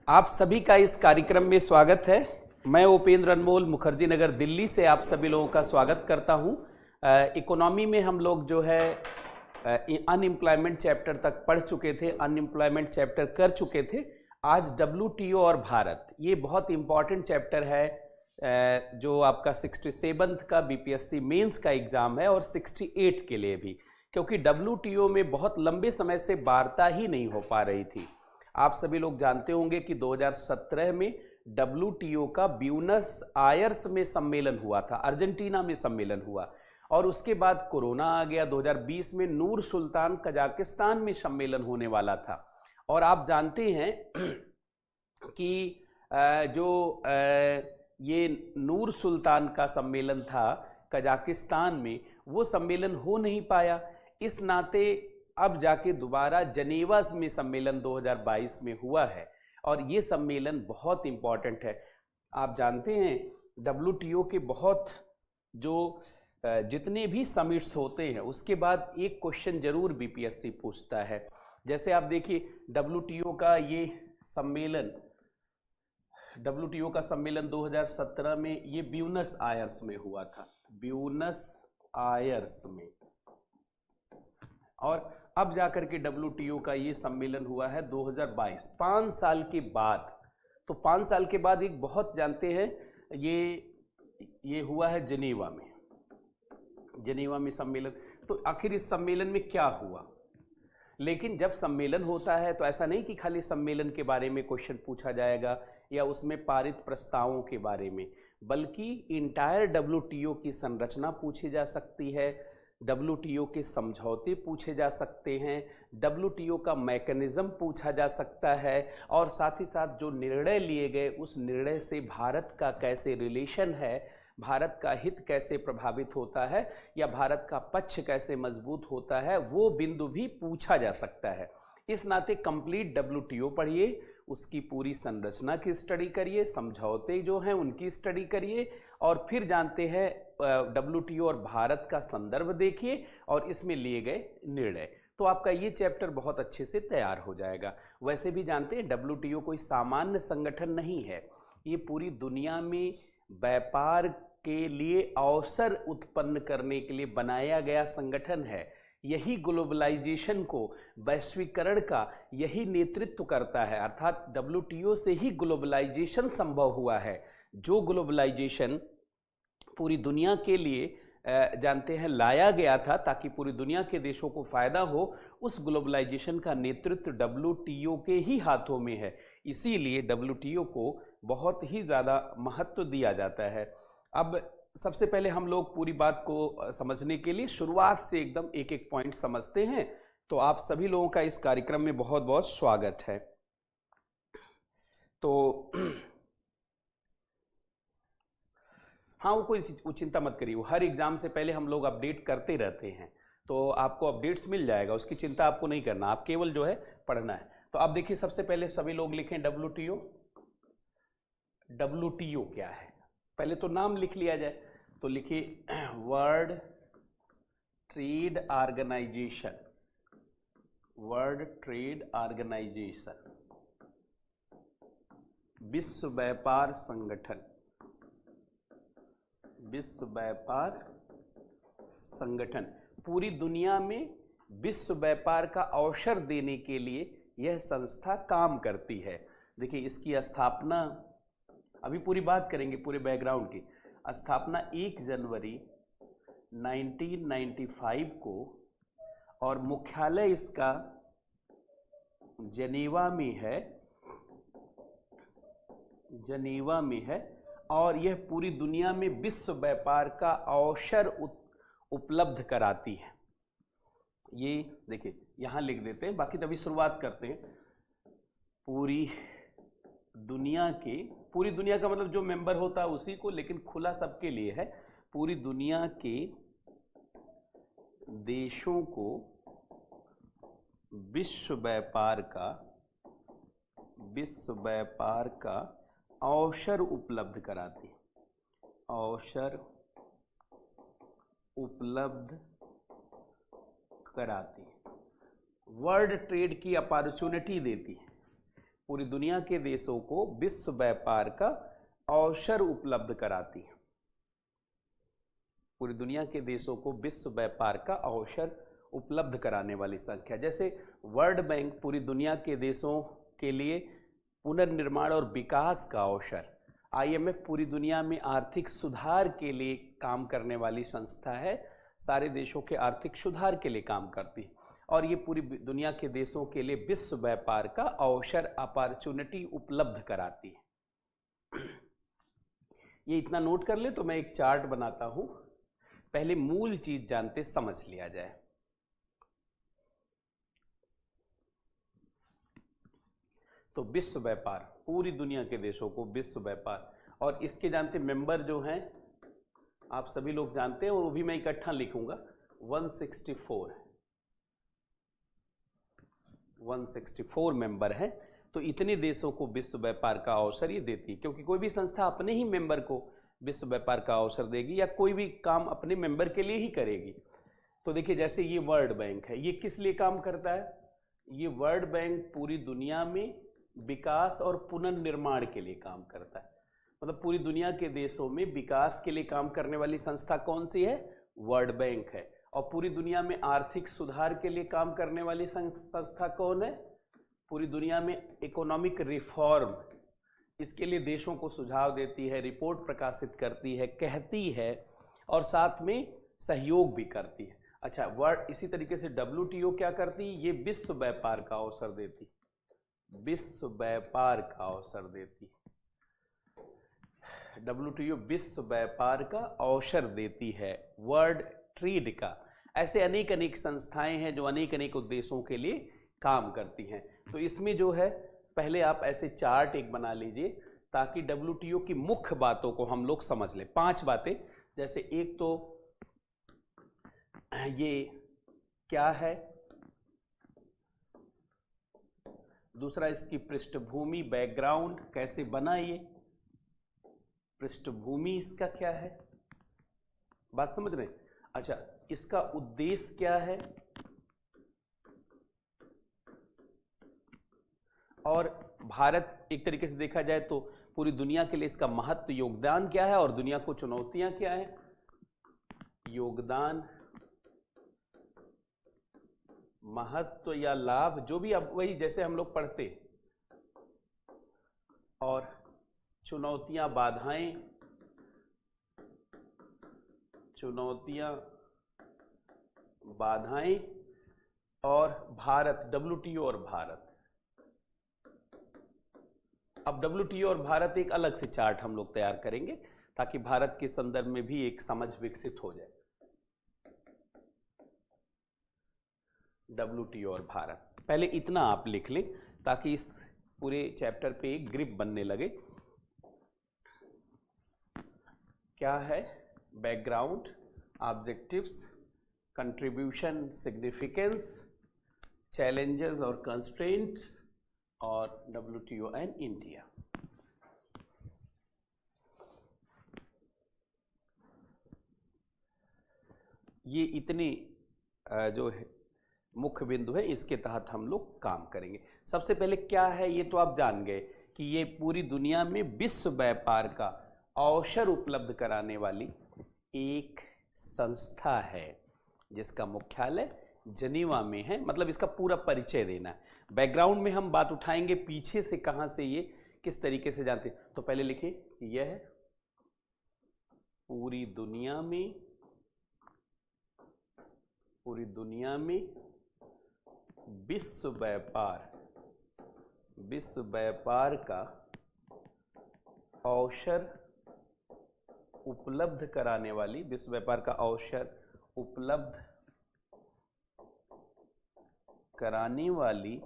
आप सभी का इस कार्यक्रम में स्वागत है। मैं उपेंद्र अनमोल मुखर्जी नगर दिल्ली से आप सभी लोगों का स्वागत करता हूं। इकोनॉमी में हम लोग जो है अनएम्प्लॉयमेंट चैप्टर तक पढ़ चुके थे, अनएम्प्लॉयमेंट चैप्टर कर चुके थे। आज डब्ल्यूटीओ और भारत, ये बहुत इंपॉर्टेंट चैप्टर है जो आपका 67th का बीपीएससी मेंस का एग्जाम है और 68 के लिए भी, क्योंकि डब्ल्यूटीओ में बहुत लंबे समय से वार्ता ही नहीं हो पा रही थी। आप सभी लोग जानते होंगे कि 2017 में डब्ल्यूटीओ का ब्यूनस आयर्स में सम्मेलन हुआ था, अर्जेंटीना में सम्मेलन हुआ, और उसके बाद कोरोना आ गया। 2020 में नूर सुल्तान कजाकिस्तान में सम्मेलन होने वाला था। और आप जानते हैं कि ये नूर सुल्तान का सम्मेलन था कजाकिस्तान में, वो सम्मेलन हो नहीं पाया। इस नाते अब जाके दोबारा जनेवा में सम्मेलन 2022 में हुआ है, और ये सम्मेलन बहुत इंपॉर्टेंट है। आप जानते हैं डब्ल्यूटीओ के बहुत जितने भी समिट्स होते हैं उसके बाद एक क्वेश्चन जरूर बीपीएससी पूछता है। जैसे आप देखिए डब्ल्यूटीओ का सम्मेलन 2017 में ये ब्यूनस आयर्स में हुआ था, ब्यूनस आयर्स में। और अब जाकर के डब्ल्यूटीओ का ये सम्मेलन हुआ है 2022, 5 साल के बाद। तो 5 साल के बाद एक बहुत जानते हैं ये हुआ है जेनेवा में सम्मेलन। तो आखिर इस सम्मेलन में क्या हुआ? लेकिन जब सम्मेलन होता है तो ऐसा नहीं कि खाली सम्मेलन के बारे में क्वेश्चन पूछा जाएगा या उसमें पारित प्रस्तावों के बारे में, बल्कि इंटायर डब्ल्यूटीओ की संरचना पूछी जा सकती है, डब्ल्यूटीओ के समझौते पूछे जा सकते हैं, डब्ल्यूटीओ का मैकेनिज्म पूछा जा सकता है, और साथ ही साथ जो निर्णय लिए गए उस निर्णय से भारत का कैसे रिलेशन है, भारत का हित कैसे प्रभावित होता है, या भारत का पक्ष कैसे मजबूत होता है, वो बिंदु भी पूछा जा सकता है। इस नाते कंप्लीट डब्ल्यूटीओ पढ़िए, उसकी पूरी संरचना की स्टडी करिए, समझौते जो हैं उनकी स्टडी करिए, और फिर जानते हैं डब्ल्यूटीओ और भारत का संदर्भ देखिए और इसमें लिए गए निर्णय। तो आपका ये चैप्टर बहुत अच्छे से तैयार हो जाएगा। वैसे भी जानते हैं डब्ल्यूटीओ कोई सामान्य संगठन नहीं है, ये पूरी दुनिया में व्यापार के लिए अवसर उत्पन्न करने के लिए बनाया गया संगठन है। यही ग्लोबलाइजेशन को, वैश्वीकरण का यही नेतृत्व करता है, अर्थात डब्ल्यूटीओ से ही ग्लोबलाइजेशन संभव हुआ है। जो ग्लोबलाइजेशन पूरी दुनिया के लिए जानते हैं लाया गया था ताकि पूरी दुनिया के देशों को फायदा हो, उस ग्लोबलाइजेशन का नेतृत्व डब्ल्यूटीओ के ही हाथों में है। इसीलिए डब्ल्यूटीओ को बहुत ही ज़्यादा महत्व दिया जाता है। अब सबसे पहले हम लोग पूरी बात को समझने के लिए शुरुआत से एकदम एक एक पॉइंट समझते हैं। तो आप सभी लोगों का इस कार्यक्रम में बहुत बहुत स्वागत है। तो हाँ, वो चिंता मत करिए, वो हर एग्जाम से पहले हम लोग अपडेट करते रहते हैं, तो आपको अपडेट्स मिल जाएगा, उसकी चिंता आपको नहीं करना, आप केवल जो है पढ़ना है। तो आप देखिए सबसे पहले सभी लोग लिखें डब्ल्यूटीओ। डब्ल्यूटीओ क्या है? पहले तो नाम लिख लिया जाए, तो लिखिए World Trade Organisation, World Trade Organisation, विश्व व्यापार संगठन, विश्व व्यापार संगठन। पूरी दुनिया में विश्व व्यापार का अवसर देने के लिए यह संस्था काम करती है। देखिए इसकी स्थापना, अभी पूरी बात करेंगे पूरे बैकग्राउंड की। स्थापना 1 जनवरी 1995 को, और मुख्यालय इसका जेनेवा में है, जेनेवा में है, और यह पूरी दुनिया में विश्व व्यापार का अवसर उपलब्ध कराती है। ये देखिए यहां लिख देते हैं, बाकी तभी शुरुआत करते हैं। पूरी दुनिया का मतलब जो मेंबर होता है उसी को, लेकिन खुला सबके लिए है। पूरी दुनिया के देशों को विश्व व्यापार का अवसर उपलब्ध कराती है, अवसर उपलब्ध कराती है, वर्ल्ड ट्रेड की अपॉर्चुनिटी देती है। पूरी दुनिया के देशों को विश्व व्यापार का अवसर उपलब्ध कराती है। पूरी दुनिया के देशों को विश्व व्यापार का अवसर उपलब्ध कराने वाली संख्या। जैसे वर्ल्ड बैंक पूरी दुनिया के देशों के लिए पुनर्निर्माण और विकास का अवसर, IMF पूरी दुनिया में आर्थिक सुधार के लिए काम करने वाली संस्था है, सारे देशों के आर्थिक सुधार के लिए काम करती है, और ये पूरी दुनिया के देशों के लिए विश्व व्यापार का अवसर, अपॉर्चुनिटी उपलब्ध कराती है। ये इतना नोट कर ले तो मैं एक चार्ट बनाता हूं, पहले मूल चीज जानते समझ लिया जाए। तो विश्व व्यापार, पूरी दुनिया के देशों को विश्व व्यापार, और इसके जानते मेंबर जो हैं आप सभी लोग जानते हैं, और वो भी मैं इकट्ठा लिखूंगा, 164 मेंबर हैं। तो इतने देशों को विश्व व्यापार का अवसर ये देती है, क्योंकि कोई भी संस्था अपने ही मेंबर को विश्व व्यापार का अवसर देगी या कोई भी काम अपने मेंबर के लिए ही करेगी। तो देखिए जैसे ये वर्ल्ड बैंक है, ये किस लिए काम करता है? ये वर्ल्ड बैंक पूरी दुनिया में विकास और पुनर्निर्माण के लिए काम करता है। मतलब पूरी दुनिया के देशों में विकास के लिए काम करने वाली संस्था कौन सी है? वर्ल्ड बैंक है। और पूरी दुनिया में आर्थिक सुधार के लिए काम करने वाली संस्था कौन है? पूरी दुनिया में इकोनॉमिक रिफॉर्म, इसके लिए देशों को सुझाव देती है, रिपोर्ट प्रकाशित करती है, कहती है, और साथ में सहयोग भी करती है। अच्छा, वर्ल्ड इसी तरीके से WTO क्या करती है? ये विश्व व्यापार का अवसर देती, विश्व व्यापार का अवसर देती। WTO विश्व व्यापार का अवसर देती है, वर्ल्ड ट्रेड का। ऐसे अनेक अनेक संस्थाएं हैं जो अनेक अनेक उद्देश्यों के लिए काम करती हैं। तो इसमें जो है, पहले आप ऐसे चार्ट एक बना लीजिए ताकि WTO की मुख्य बातों को हम लोग समझ लें। 5 बातें, जैसे एक तो ये क्या है, दूसरा इसकी पृष्ठभूमि, बैकग्राउंड, कैसे बना ये, पृष्ठभूमि इसका क्या है, बात समझ रहे हैं? अच्छा, इसका उद्देश्य क्या है, और भारत एक तरीके से देखा जाए तो पूरी दुनिया के लिए इसका महत्व, योगदान क्या है, और दुनिया को चुनौतियां क्या है, योगदान, महत्व या लाभ, जो भी, अब वही जैसे हम लोग पढ़ते, और चुनौतियां, बाधाएं, चुनौतियां, बाधाएं, और भारत, WTO और भारत। अब WTO और भारत एक अलग से चार्ट हम लोग तैयार करेंगे ताकि भारत के संदर्भ में भी एक समझ विकसित हो जाए। WTO और भारत, पहले इतना आप लिख लें ताकि इस पूरे चैप्टर पे एक ग्रिप बनने लगे। क्या है? Background, objectives, contribution, significance, challenges और कंस्ट्रेंट्स, और WTO एंड इंडिया। ये इतने जो है मुख्य बिंदु है, इसके तहत हम लोग काम करेंगे। सबसे पहले क्या है, ये तो आप जान गए कि ये पूरी दुनिया में विश्व व्यापार का अवसर उपलब्ध कराने वाली एक संस्था है जिसका मुख्यालय जनीवा में है। मतलब इसका पूरा परिचय देना है। बैकग्राउंड में हम बात उठाएंगे पीछे से, कहां से ये किस तरीके से जानते हैं। तो पहले लिखिए, यह पूरी दुनिया में विश्व व्यापार का अवसर उपलब्ध कराने वाली, विश्व व्यापार का अवसर उपलब्ध कराने वाली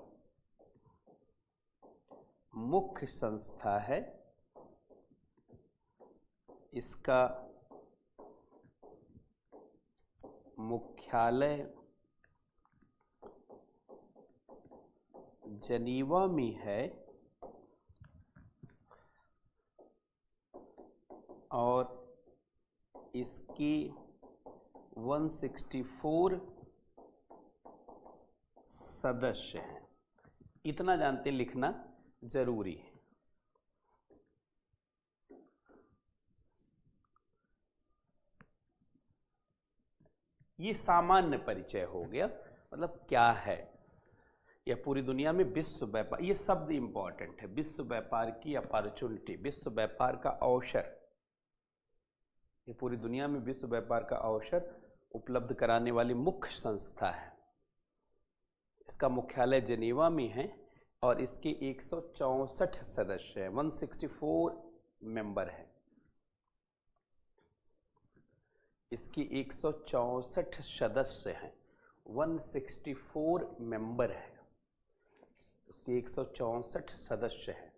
मुख्य संस्था है। इसका मुख्यालय जनीवा में है और इसकी 164 सदस्य हैं। इतना जानते लिखना जरूरी है। ये सामान्य परिचय हो गया, मतलब क्या है यह पूरी दुनिया में विश्व व्यापार, ये शब्द इंपॉर्टेंट है। विश्व व्यापार की अपॉर्चुनिटी, विश्व व्यापार का अवसर, ये पूरी दुनिया में विश्व व्यापार का अवसर उपलब्ध कराने वाली मुख्य संस्था है। इसका मुख्यालय जेनेवा में है और इसके 164 सदस्य हैं, 164 मेंबर हैं। इसकी 164 सदस्य हैं, 164 मेंबर है, इसके 164 सदस्य हैं,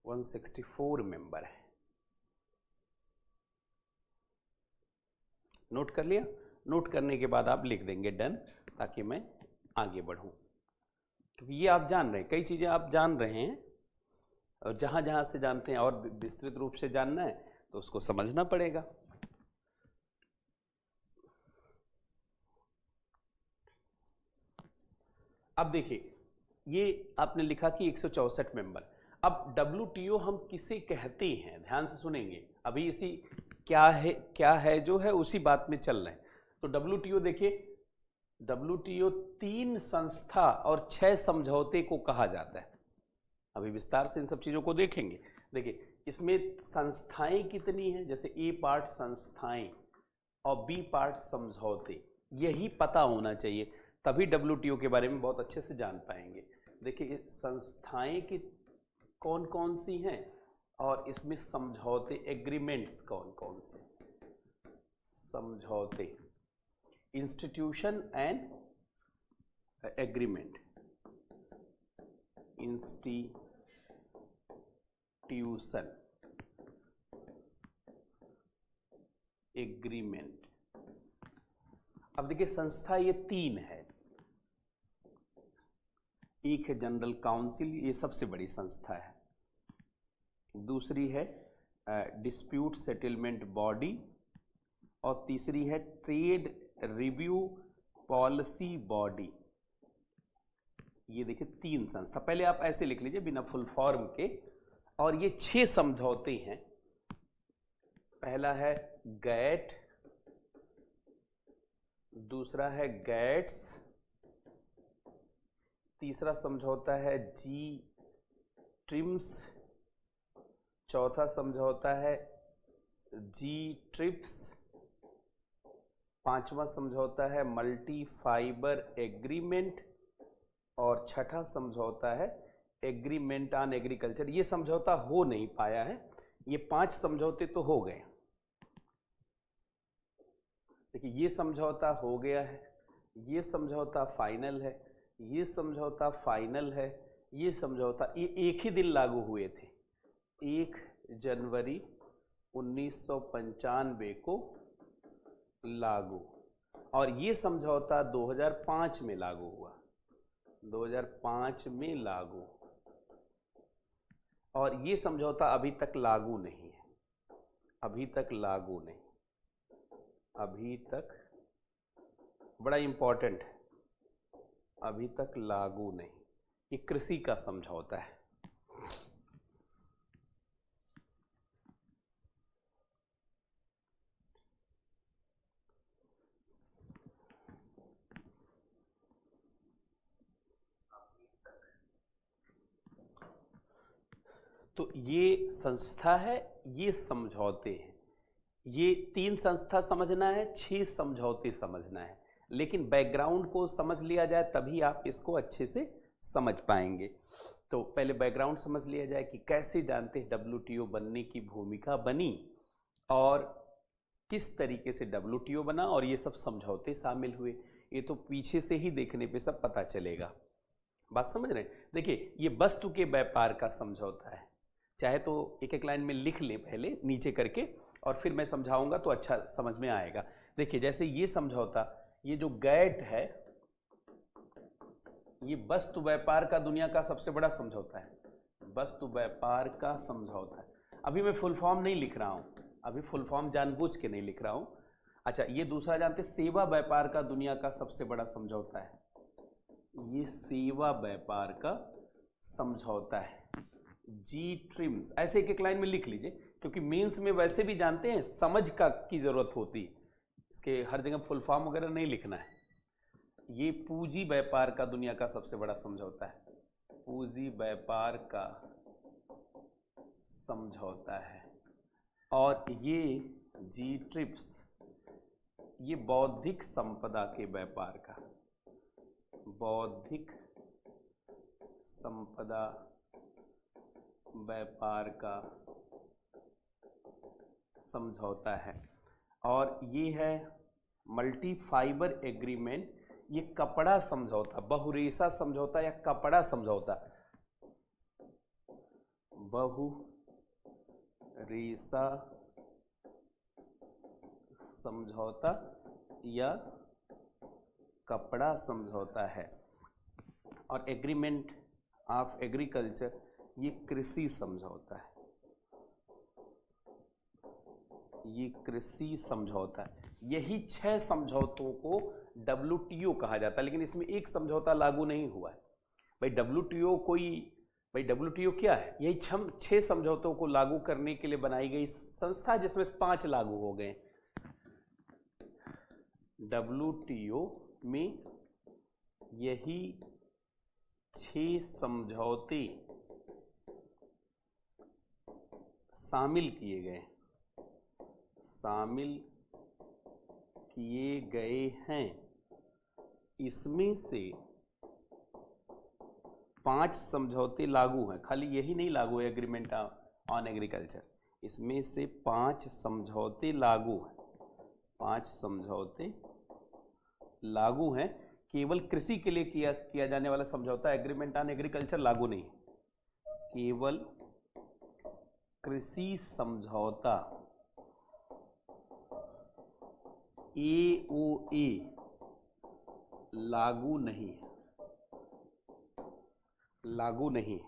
164 मेंबर है। नोट कर लिया? नोट करने के बाद आप लिख देंगे डन, ताकि मैं आगे बढ़ूं, क्योंकि ये आप जान रहे हैं, कई चीजें आप जान रहे हैं और जहां जहां से जानते हैं और विस्तृत रूप से जानना है तो उसको समझना पड़ेगा। अब देखिए, ये आपने लिखा कि 164 मेंबर। अब WTO हम किसे कहते हैं, ध्यान से सुनेंगे, अभी इसी क्या है जो है उसी बात में चल रहे हैं। तो WTO देखिए, WTO 3 संस्था और 6 समझौते को कहा जाता है। अभी विस्तार से इन सब चीजों को देखेंगे। देखिए इसमें संस्थाएं कितनी हैं, जैसे ए पार्ट संस्थाएं और बी पार्ट समझौते, यही पता होना चाहिए, तभी WTO के बारे में बहुत अच्छे से जान पाएंगे। देखिए संस्थाएं की कौन कौन सी हैं और इसमें समझौते एग्रीमेंट्स कौन कौन से, समझौते, institution and agreement, institution agreement. अब देखिए संस्था ये 3 है, एक है जनरल काउंसिल, ये सबसे बड़ी संस्था है, दूसरी है डिस्प्यूट सेटलमेंट बॉडी और तीसरी है ट्रेड रिव्यू पॉलिसी बॉडी। ये देखिए 3 संस्था, पहले आप ऐसे लिख लीजिए बिना फुल फॉर्म के। और ये 6 समझौते हैं। पहला है गैट, दूसरा है गैट्स, तीसरा समझौता है जी ट्रिम्स, चौथा समझौता है जी ट्रिप्स, पांचवा समझौता है मल्टी फाइबर एग्रीमेंट और छठा समझौता है एग्रीमेंट ऑन एग्रीकल्चर। ये समझौता हो नहीं पाया है, ये 5 समझौते तो हो गए। देखिए ये समझौता हो गया है, ये समझौता फाइनल है, ये समझौता फाइनल है, ये समझौता ये एक ही दिन लागू हुए थे, 1 जनवरी 1995 को लागू, और ये समझौता 2005 में लागू हुआ, 2005 में लागू, और ये समझौता अभी तक लागू नहीं है, अभी तक लागू नहीं, अभी तक, बड़ा इंपॉर्टेंट है, अभी तक लागू नहीं। ये कृषि का समझौता है। तो ये संस्था है, ये समझौते हैं, ये 3 संस्था समझना है, 6 समझौते समझना है, लेकिन बैकग्राउंड को समझ लिया जाए तभी आप इसको अच्छे से समझ पाएंगे। तो पहले बैकग्राउंड समझ लिया जाए कि कैसे जानते हैं WTO बनने की भूमिका बनी और किस तरीके से WTO बना और ये सब समझौते शामिल हुए। ये तो पीछे से ही देखने पे सब पता चलेगा। बात समझ रहे हैं? देखिए ये वस्तु के व्यापार का समझौता है, चाहे तो एक एक लाइन में लिख लें पहले नीचे करके और फिर मैं समझाऊंगा तो अच्छा समझ में आएगा। देखिए जैसे ये समझौता, ये जो गैट है, ये वस्तु व्यापार का दुनिया का सबसे बड़ा समझौता है, वस्तु व्यापार का समझौता है। अभी मैं फुल फॉर्म नहीं लिख रहा हूं, अभी फुल फॉर्म जानबूझ के नहीं लिख रहा हूं। अच्छा ये दूसरा जानते, सेवा व्यापार का दुनिया का सबसे बड़ा समझौता है, ये सेवा व्यापार का समझौता है। जी ट्रिम्स, ऐसे एक एक लाइन में लिख लीजिए, क्योंकि मेंस में वैसे भी जानते हैं समझ का की जरूरत होती, इसके हर जगह फुल फॉर्म वगैरह नहीं लिखना है। ये पूंजी व्यापार का दुनिया का सबसे बड़ा समझौता है, पूंजी व्यापार का समझौता है। और ये जी ट्रिप्स, ये बौद्धिक संपदा के व्यापार का, बौद्धिक संपदा व्यापार का समझौता है। और ये है मल्टी फाइबर एग्रीमेंट, ये कपड़ा समझौता, बहुरेशा समझौता या कपड़ा समझौता, बहुरेशा समझौता या कपड़ा समझौता है। और एग्रीमेंट ऑफ एग्रीकल्चर, ये कृषि समझौता है, ये कृषि समझौता है। यही 6 समझौतों को WTO कहा जाता है, लेकिन इसमें एक समझौता लागू नहीं हुआ है। भाई WTO क्या है? यही 6 समझौतों को लागू करने के लिए बनाई गई संस्था, जिसमें 5 लागू हो गए। WTO में यही 6 समझौते शामिल किए गए हैं। इसमें से 5 समझौते लागू हैं, खाली यही नहीं लागू है एग्रीमेंट ऑन एग्रीकल्चर, इसमें से 5 समझौते लागू हैं, 5 समझौते लागू हैं। केवल कृषि के लिए किया जाने वाला समझौता एग्रीमेंट ऑन एग्रीकल्चर लागू नहीं, केवल कृषि समझौता AOA लागू नहीं।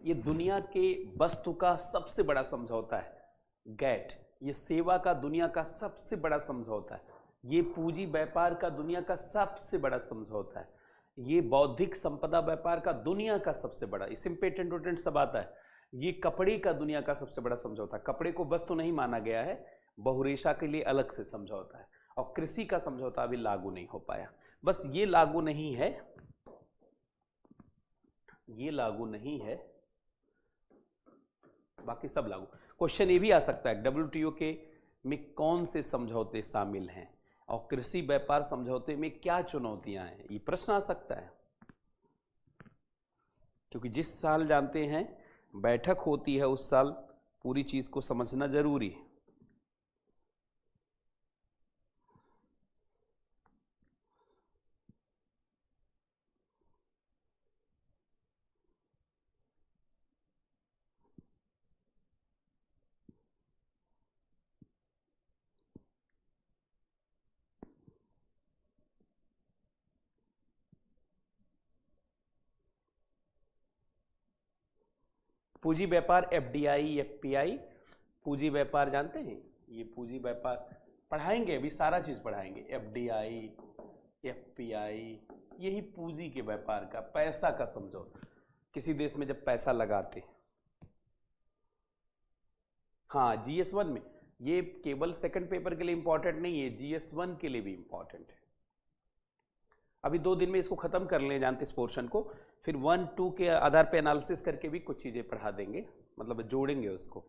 ये दुनिया के वस्तु का सबसे बड़ा समझौता है। गैट, ये सेवा का दुनिया का सबसे बड़ा समझौता है। ये पूंजी व्यापार का दुनिया का सबसे बड़ा समझौता है। ये बौद्धिक संपदा व्यापार का दुनिया का सबसे बड़ा, इसमें पेटेंट वेटेंट सब आता है। ये कपड़े का दुनिया का सबसे बड़ा समझौता, कपड़े को वस्तु नहीं माना गया है, बहुरेशा के लिए अलग से समझौता है। और कृषि का समझौता अभी लागू नहीं हो पाया, बस ये लागू नहीं है, ये लागू नहीं है, बाकी सब लागू। क्वेश्चन ये भी आ सकता है WTO के में कौन से समझौते शामिल हैं और कृषि व्यापार समझौते में क्या चुनौतियां हैं, ये प्रश्न आ सकता है। क्योंकि जिस साल जानते हैं बैठक होती है उस साल पूरी चीज को समझना जरूरी है। पूंजी व्यापार FDI FPI, पूंजी व्यापार जानते हैं, ये पूंजी व्यापार पढ़ाएंगे, अभी सारा चीज पढ़ाएंगे। FDI FPI यही पूंजी के व्यापार का, पैसा का समझौता, किसी देश में जब पैसा लगाते। हाँ, GS1 में, ये केवल सेकंड पेपर के लिए इंपॉर्टेंट नहीं है, GS1 के लिए भी इंपॉर्टेंट है। अभी 2 दिन में इसको खत्म कर लें, जानते इस पोर्शन को, फिर 1, 2 के आधार पे एनालिसिस करके भी कुछ चीजें पढ़ा देंगे, मतलब जोड़ेंगे उसको।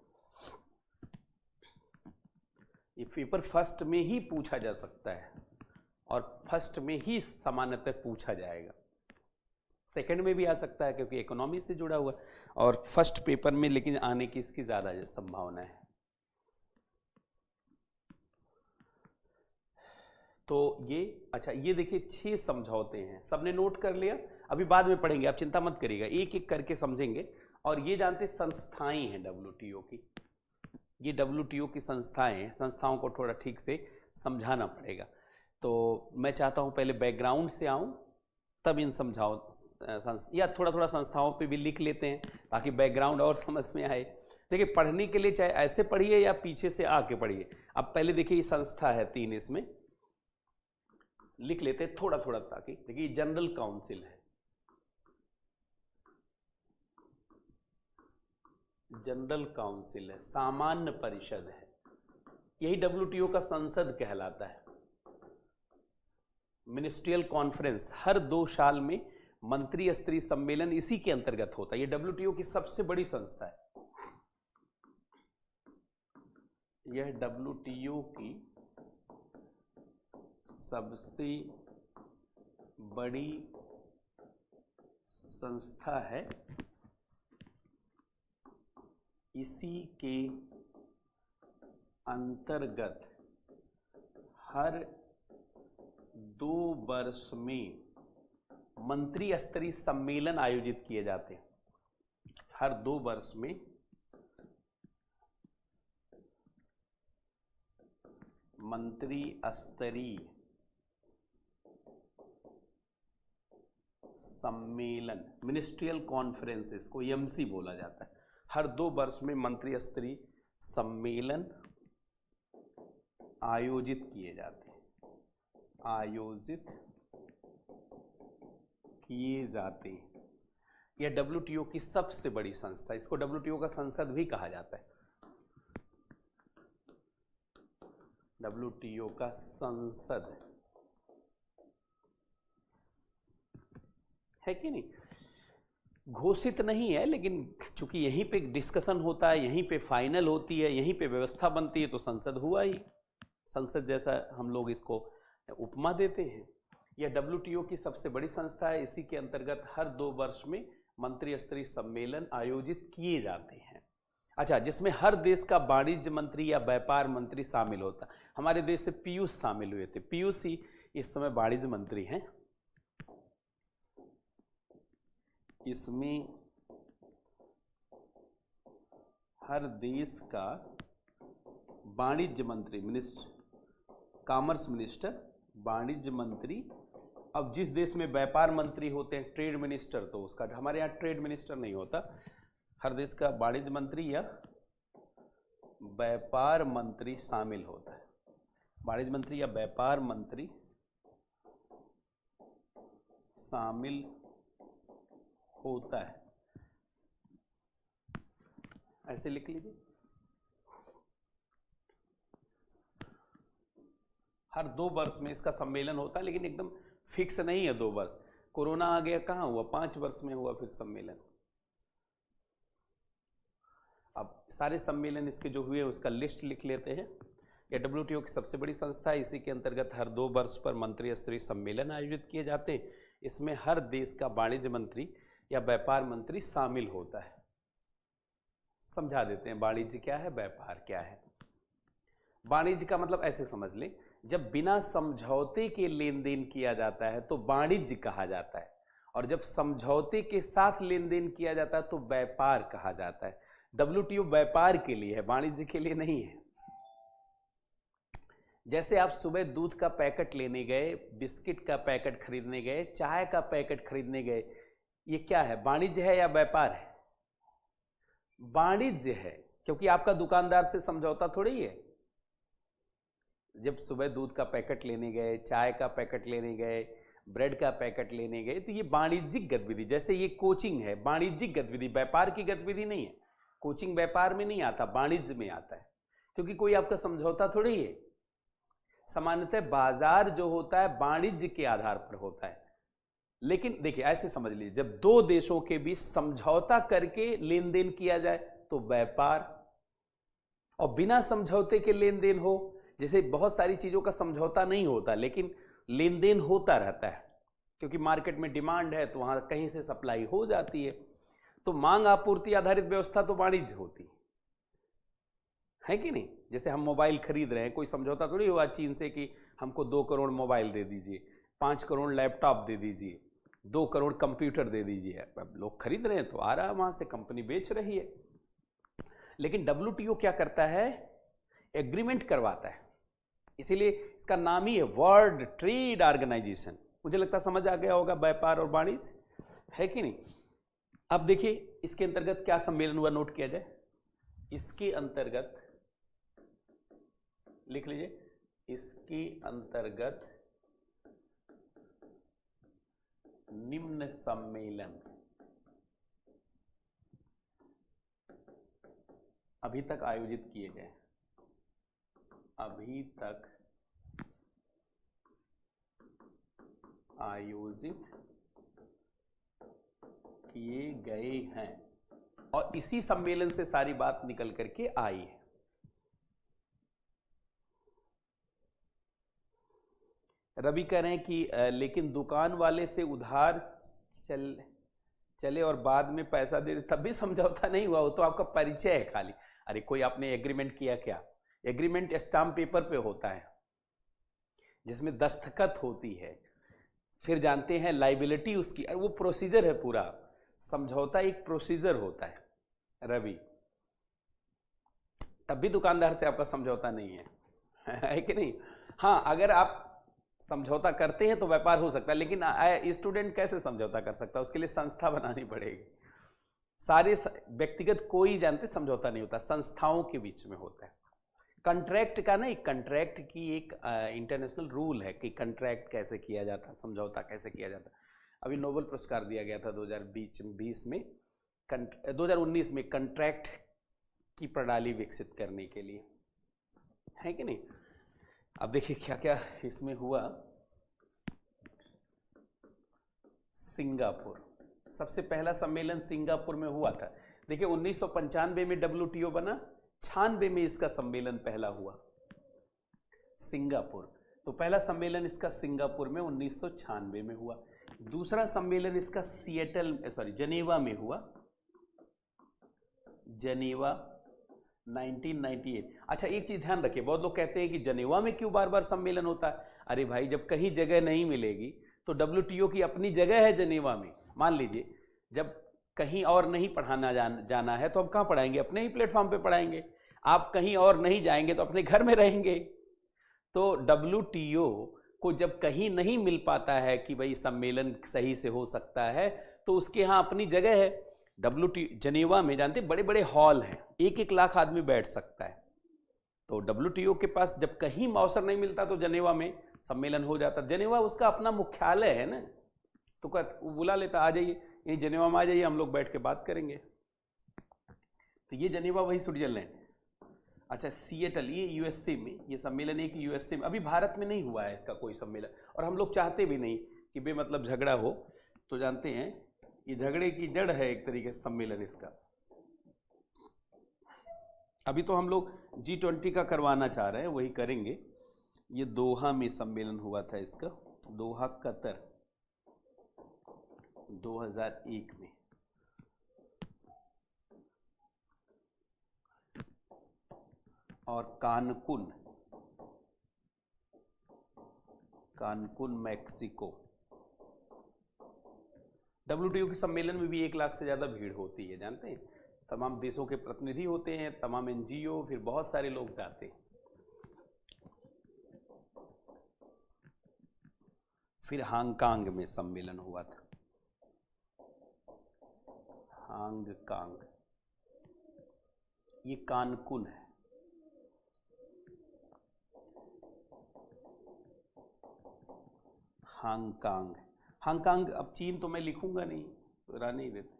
ये पेपर फर्स्ट में ही पूछा जा सकता है और फर्स्ट में ही सामान्यतः पूछा जाएगा, सेकंड में भी आ सकता है क्योंकि इकोनॉमी से जुड़ा हुआ, और फर्स्ट पेपर में लेकिन आने की इसकी ज्यादा संभावना है। तो ये अच्छा, ये देखिए 6 समझौते हैं, सबने नोट कर लिया, अभी बाद में पढ़ेंगे, आप चिंता मत करिएगा, एक एक करके समझेंगे। और ये जानते संस्थाएं हैं WTO की, ये WTO की संस्थाएं हैं, संस्थाओं को थोड़ा ठीक से समझाना पड़ेगा। तो मैं चाहता हूं पहले बैकग्राउंड से आऊं, तब इन या थोड़ा थोड़ा संस्थाओं पे भी लिख लेते हैं ताकि बैकग्राउंड और समझ में आए। देखिए, पढ़ने के लिए चाहे ऐसे पढ़िए या पीछे से आके पढ़िए। अब पहले देखिए, ये संस्था है 3 इसमें, लिख लेते हैं थोड़ा थोड़ा, ताकि देखिए जनरल काउंसिल है, जनरल काउंसिल है, सामान्य परिषद है, यही डब्ल्यूटीओ का संसद कहलाता है। मिनिस्ट्रियल कॉन्फ्रेंस हर 2 साल में मंत्री स्तरीय सम्मेलन इसी के अंतर्गत होता है। यह डब्ल्यूटीओ की सबसे बड़ी संस्था है। यह डब्ल्यूटीओ की सबसे बड़ी संस्था है, इसी के अंतर्गत हर 2 वर्ष में मंत्री स्तरीय सम्मेलन आयोजित किए जाते हैं। हर 2 वर्ष में मंत्री स्तरीय सम्मेलन, मिनिस्ट्रियल कॉन्फ्रेंसेस को एमसी बोला जाता है। हर 2 वर्ष में मंत्री स्तरीय सम्मेलन आयोजित किए जाते हैं, आयोजित किए जाते हैं। यह डब्ल्यूटीओ की सबसे बड़ी संस्था, इसको डब्ल्यूटीओ का संसद भी कहा जाता है। डब्ल्यूटीओ का संसद है कि नहीं, घोषित नहीं है, लेकिन चूंकि यहीं पे डिस्कशन होता है, यहीं पे फाइनल होती है, यहीं पे व्यवस्था बनती है, तो संसद हुआ ही। संसद जैसा हम लोग इसको उपमा देते हैं। यह डब्ल्यूटीओ की सबसे बड़ी संस्था है। इसी के अंतर्गत हर 2 वर्ष में मंत्री स्तरीय सम्मेलन आयोजित किए जाते हैं। अच्छा, जिसमें हर देश का वाणिज्य मंत्री या व्यापार मंत्री शामिल होता। हमारे देश से पीयूष शामिल हुए थे, पीयूष ही इस समय वाणिज्य मंत्री हैं। इसमें हर देश का वाणिज्य मंत्री, कॉमर्स मिनिस्टर, वाणिज्य मंत्री। अब जिस देश में व्यापार मंत्री होते हैं, ट्रेड मिनिस्टर, तो उसका, हमारे यहाँ ट्रेड मिनिस्टर नहीं होता। हर देश का वाणिज्य मंत्री या व्यापार मंत्री शामिल होता है। वाणिज्य मंत्री या व्यापार मंत्री शामिल होता है, ऐसे लिख लीजिए। हर 2 वर्ष में इसका सम्मेलन होता है, लेकिन एकदम फिक्स नहीं है 2 वर्ष। कोरोना आ गया, कहां हुआ, 5 वर्ष में हुआ फिर सम्मेलन। अब सारे सम्मेलन इसके जो हुए उसका लिस्ट लिख लेते हैं। यह डब्ल्यूटीओ की सबसे बड़ी संस्था है। इसी के अंतर्गत हर 2 वर्ष पर मंत्री स्तरीय सम्मेलन आयोजित किए जाते हैं। इसमें हर देश का वाणिज्य मंत्री या व्यापार मंत्री शामिल होता है। समझा देते हैं वाणिज्य क्या है, व्यापार क्या है। वाणिज्य का मतलब ऐसे समझ लें, जब बिना समझौते के लेन देन किया जाता है तो वाणिज्य कहा जाता है, और जब समझौते के साथ लेन देन किया जाता है तो व्यापार कहा जाता है। डब्ल्यूटीओ व्यापार के लिए है, वाणिज्य के लिए नहीं है। जैसे आप सुबह दूध का पैकेट लेने गए, बिस्किट का पैकेट खरीदने गए, चाय का पैकेट खरीदने गए, ये क्या है, वाणिज्य है या व्यापार है? वाणिज्य है, क्योंकि आपका दुकानदार से समझौता थोड़ी है। जब सुबह दूध का पैकेट लेने गए, चाय का पैकेट लेने गए, ब्रेड का पैकेट लेने गए, तो ये वाणिज्यिक गतिविधि। जैसे ये कोचिंग है, वाणिज्यिक गतिविधि, व्यापार की गतिविधि नहीं है। कोचिंग व्यापार में नहीं आता, वाणिज्य में आता है, क्योंकि कोई आपका समझौता थोड़ी है। सामान्यतः बाजार जो होता है वाणिज्य के आधार पर होता है। लेकिन देखिए, ऐसे समझ लीजिए, जब 2 देशों के बीच समझौता करके लेन देन किया जाए तो व्यापार, और बिना समझौते के लेन देन हो, जैसे बहुत सारी चीजों का समझौता नहीं होता लेकिन लेन देन होता रहता है, क्योंकि मार्केट में डिमांड है तो वहां कहीं से सप्लाई हो जाती है, तो मांग आपूर्ति आधारित व्यवस्था तो वाणिज्य होती है कि नहीं। जैसे हम मोबाइल खरीद रहे हैं, कोई समझौता थोड़ी हुआ चीन से कि हमको 2 करोड़ मोबाइल दे दीजिए, 5 करोड़ लैपटॉप दे दीजिए, 2 करोड़ कंप्यूटर दे दीजिए। अब लोग खरीद रहे हैं तो आ रहा है, वहां से कंपनी बेच रही है। लेकिन डब्ल्यूटीओ क्या करता है, एग्रीमेंट करवाता है। इसीलिए इसका नाम ही है वर्ल्ड ट्रेड ऑर्गेनाइजेशन। मुझे लगता है समझ आ गया होगा व्यापार और वाणिज्य, है कि नहीं। अब देखिए इसके अंतर्गत क्या सम्मेलन हुआ, नोट किया जाए। इसके अंतर्गत लिख लीजिए, इसके अंतर्गत निम्न सम्मेलन अभी तक आयोजित किए गए, अभी तक आयोजित किए गए हैं, और इसी सम्मेलन से सारी बात निकल करके आई है। रवि कह रहे हैं कि लेकिन दुकान वाले से उधार चले और बाद में पैसा दे दे तब भी समझौता नहीं हुआ, वो तो आपका परिचय है खाली। अरे कोई आपने एग्रीमेंट किया क्या? एग्रीमेंट स्टाम्प पेपर पे होता है जिसमें दस्तखत होती है, फिर जानते हैं लाइबिलिटी उसकी, वो प्रोसीजर है पूरा। समझौता एक प्रोसीजर होता है रवि, तब भी दुकानदार से आपका समझौता नहीं है कि नहीं? हाँ, अगर आप समझौता करते हैं तो व्यापार हो सकता है, लेकिन स्टूडेंट कैसे समझौता कर सकता है? उसके लिए संस्था बनानी पड़ेगी। सारे व्यक्तिगत कोई जानते समझौता नहीं होता, संस्थाओं के बीच में होता है। कंट्रैक्ट का नहीं, कंट्रैक्ट की एक इंटरनेशनल रूल है कि कंट्रैक्ट कैसे किया जाता, समझौता कैसे किया जाता। अभी नोबेल पुरस्कार दिया गया था 2020 में, 2019 में कंट्रैक्ट की प्रणाली विकसित करने के लिए, है कि नहीं? अब देखिए क्या क्या इसमें हुआ। सिंगापुर, सबसे पहला सम्मेलन सिंगापुर में हुआ था। देखिए 1995 में WTO बना, 96 में इसका सम्मेलन पहला हुआ सिंगापुर। तो पहला सम्मेलन इसका सिंगापुर में 1996 में हुआ। दूसरा सम्मेलन इसका जनेवा में हुआ, जनेवा 1998। अच्छा एक चीज ध्यान रखिए, बहुत लोग कहते हैं कि जनेवा में क्यों बार बार सम्मेलन होता है? अरे भाई, जब कहीं जगह नहीं मिलेगी तो WTO की अपनी जगह है जनेवा में। मान लीजिए जब कहीं और नहीं पढ़ाना जाना है तो हम कहाँ पढ़ाएंगे? अपने ही प्लेटफॉर्म पे पढ़ाएंगे। आप कहीं और नहीं जाएंगे तो अपने घर में रहेंगे। तो WTO को जब कहीं नहीं मिल पाता है कि भाई सम्मेलन सही से हो सकता है, तो उसके यहाँ अपनी जगह है। जनेवा में जानते बड़े बड़े हॉल हैं, 1-1 लाख आदमी बैठ सकता है। तो WTO के पास जब कहीं अवसर नहीं मिलता तो जनेवा में सम्मेलन हो जाता। जनेवा उसका अपना मुख्यालय है ना, तो वो बुला लेता, आ जाइए ये जनेवा में, आ जाइए, हम लोग बैठ के बात करेंगे। तो ये जनेवा वही स्विट्जरलैंड। अच्छा सिएटल, ये USA में, ये सम्मेलन एक USA में, अभी भारत में नहीं हुआ है इसका कोई सम्मेलन, और हम लोग चाहते भी नहीं कि बेमतलब झगड़ा हो। तो जानते हैं ये झगड़े की जड़ है एक तरीके से सम्मेलन इसका। अभी तो हम लोग G20 का करवाना चाह रहे हैं, वही करेंगे। ये दोहा में सम्मेलन हुआ था इसका, दोहा कतर 2001 में। और कानकुन मैक्सिको। WTO के सम्मेलन में भी 1 लाख से ज्यादा भीड़ होती है, जानते हैं? तमाम देशों के प्रतिनिधि होते हैं, तमाम NGO, फिर बहुत सारे लोग जाते हैं। फिर हांगकांग में सम्मेलन हुआ था, हांगकांग, ये कानकुन है। हांगकांग, अब चीन तो मैं लिखूंगा नहीं, तो रहने ही देते,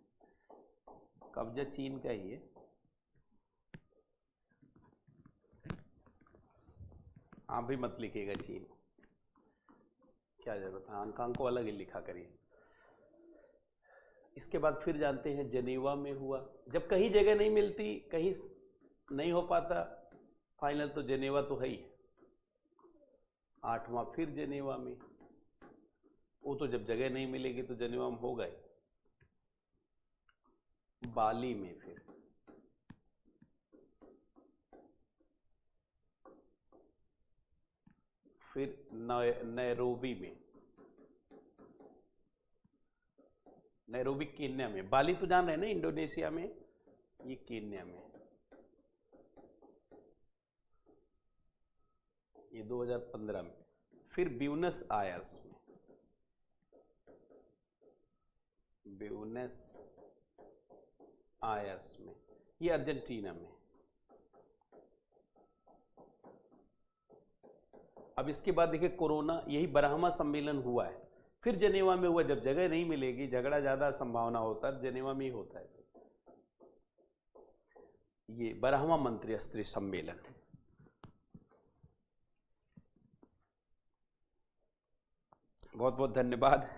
कब्जा चीन का ही है। आप भी मत लिखिएगा चीन, क्या जरूरत है, हांगकांग को अलग ही लिखा करिए। इसके बाद फिर जानते हैं जनेवा में हुआ। जब कहीं जगह नहीं मिलती, कहीं नहीं हो पाता फाइनल, तो जनेवा तो है ही। 8वां फिर जनेवा में, वो तो जब जगह नहीं मिलेगी तो जनेवा में होगा ही। बाली में फिर नैरोबी में, नैरोबी केन्या में। बाली तो जान रहे हैं ना, इंडोनेशिया में, ये केन्या में, ये 2015 में। फिर ब्यूनस आयर्स में, ब्यूनस आयर्स में, ये अर्जेंटीना में। अब इसके बाद देखिए कोरोना, यही 12वां सम्मेलन हुआ है। फिर जेनेवा में हुआ, जब जगह नहीं मिलेगी, झगड़ा ज्यादा संभावना होता है, जेनेवा में ही होता है। ये 12वां मंत्री स्तरीय सम्मेलन। बहुत बहुत धन्यवाद।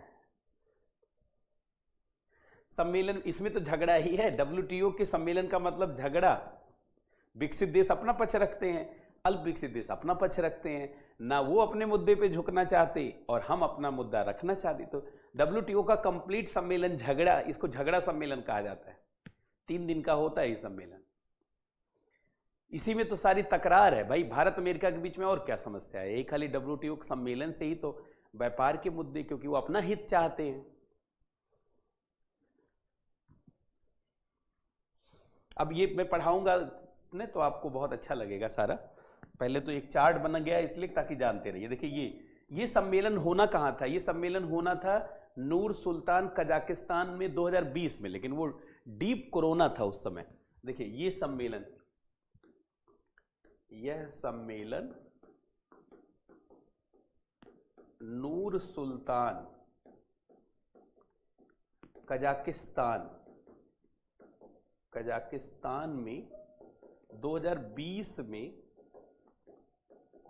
सम्मेलन, इसमें तो झगड़ा ही है। WTO के सम्मेलन का मतलब झगड़ा। विकसित देश अपना पक्ष रखते हैं, अल्प विकसित देश अपना पक्ष रखते हैं, ना वो अपने मुद्दे पे झुकना चाहते और हम अपना मुद्दा रखना चाहते। तो WTO का कंप्लीट सम्मेलन झगड़ा, इसको झगड़ा सम्मेलन कहा जाता है। 3 दिन का होता है ये सम्मेलन। इसी में तो सारी तकरार है भाई, भारत अमेरिका के बीच में और क्या समस्या है? एक खाली WTO सम्मेलन से ही तो व्यापार के मुद्दे, क्योंकि वो अपना हित चाहते हैं। अब ये मैं पढ़ाऊंगा ने तो आपको बहुत अच्छा लगेगा सारा। पहले तो एक चार्ट बना गया इसलिए ताकि जानते रहिए। देखिए ये सम्मेलन होना कहाँ था? ये सम्मेलन होना था नूर सुल्तान कजाकिस्तान में 2020 में, लेकिन वो डीप कोरोना था उस समय। देखिए ये सम्मेलन, यह सम्मेलन नूर सुल्तान कजाकिस्तान में 2020 में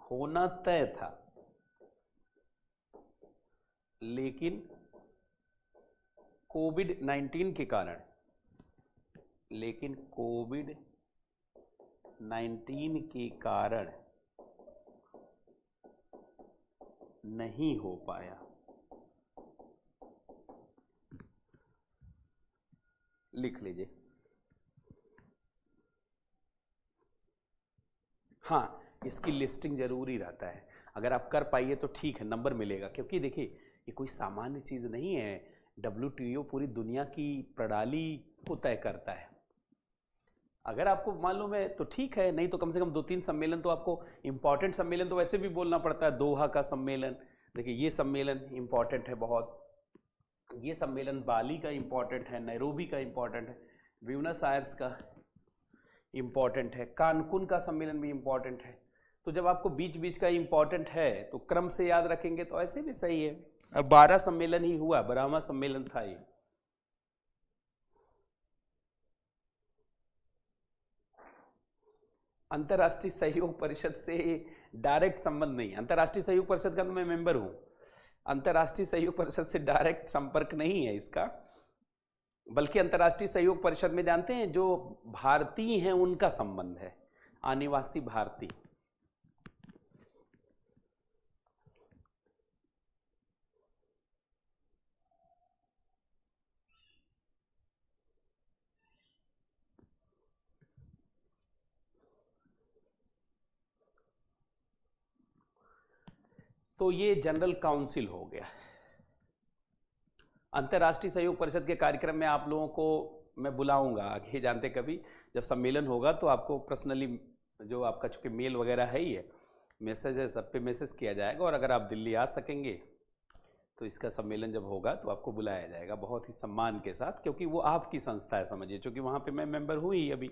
होना तय था, लेकिन कोविड-19 के कारण नहीं हो पाया। लिख लीजिए। हाँ, इसकी लिस्टिंग जरूरी रहता है। अगर आप कर पाइए तो ठीक है, नंबर मिलेगा। क्योंकि देखिए ये कोई सामान्य चीज नहीं है। WTO पूरी दुनिया की प्रणाली को तय करता है। अगर आपको मालूम है तो ठीक है, नहीं तो कम से कम 2-3 सम्मेलन तो आपको, इंपॉर्टेंट सम्मेलन तो वैसे भी बोलना पड़ता है। दोहा का सम्मेलन, देखिए ये सम्मेलन इंपॉर्टेंट है बहुत। ये सम्मेलन बाली का इंपॉर्टेंट है, नैरोबी का इंपॉर्टेंट है, ब्यूनस आयर्स का इंपॉर्टेंट है, कानकुन का सम्मेलन भी इंपॉर्टेंट है। तो जब आपको बीच बीच का इंपॉर्टेंट है तो क्रम से याद रखेंगे तो ऐसे भी सही है। अब 12 सम्मेलन ही हुआ, 12वां सम्मेलन था ये। अंतर्राष्ट्रीय सहयोग परिषद से डायरेक्ट संबंध नहीं है। अंतर्राष्ट्रीय सहयोग परिषद का तो मैं मेंबर हूं। अंतर्राष्ट्रीय सहयोग परिषद से डायरेक्ट संपर्क नहीं है इसका, बल्कि अंतर्राष्ट्रीय सहयोग परिषद में जानते हैं जो भारतीय हैं उनका संबंध है, अनिवासी भारतीय। तो ये जनरल काउंसिल हो गया। अंतर्राष्ट्रीय सहयोग परिषद के कार्यक्रम में आप लोगों को मैं बुलाऊंगा आगे, जानते कभी जब सम्मेलन होगा तो आपको पर्सनली, जो आपका चूंकि मेल वगैरह है ही है, मैसेज है, सब पे मैसेज किया जाएगा। और अगर आप दिल्ली आ सकेंगे तो इसका सम्मेलन जब होगा तो आपको बुलाया जाएगा बहुत ही सम्मान के साथ, क्योंकि वो आपकी संस्था है समझिए, क्योंकि वहां पे मैं मेंबर हूं ही अभी।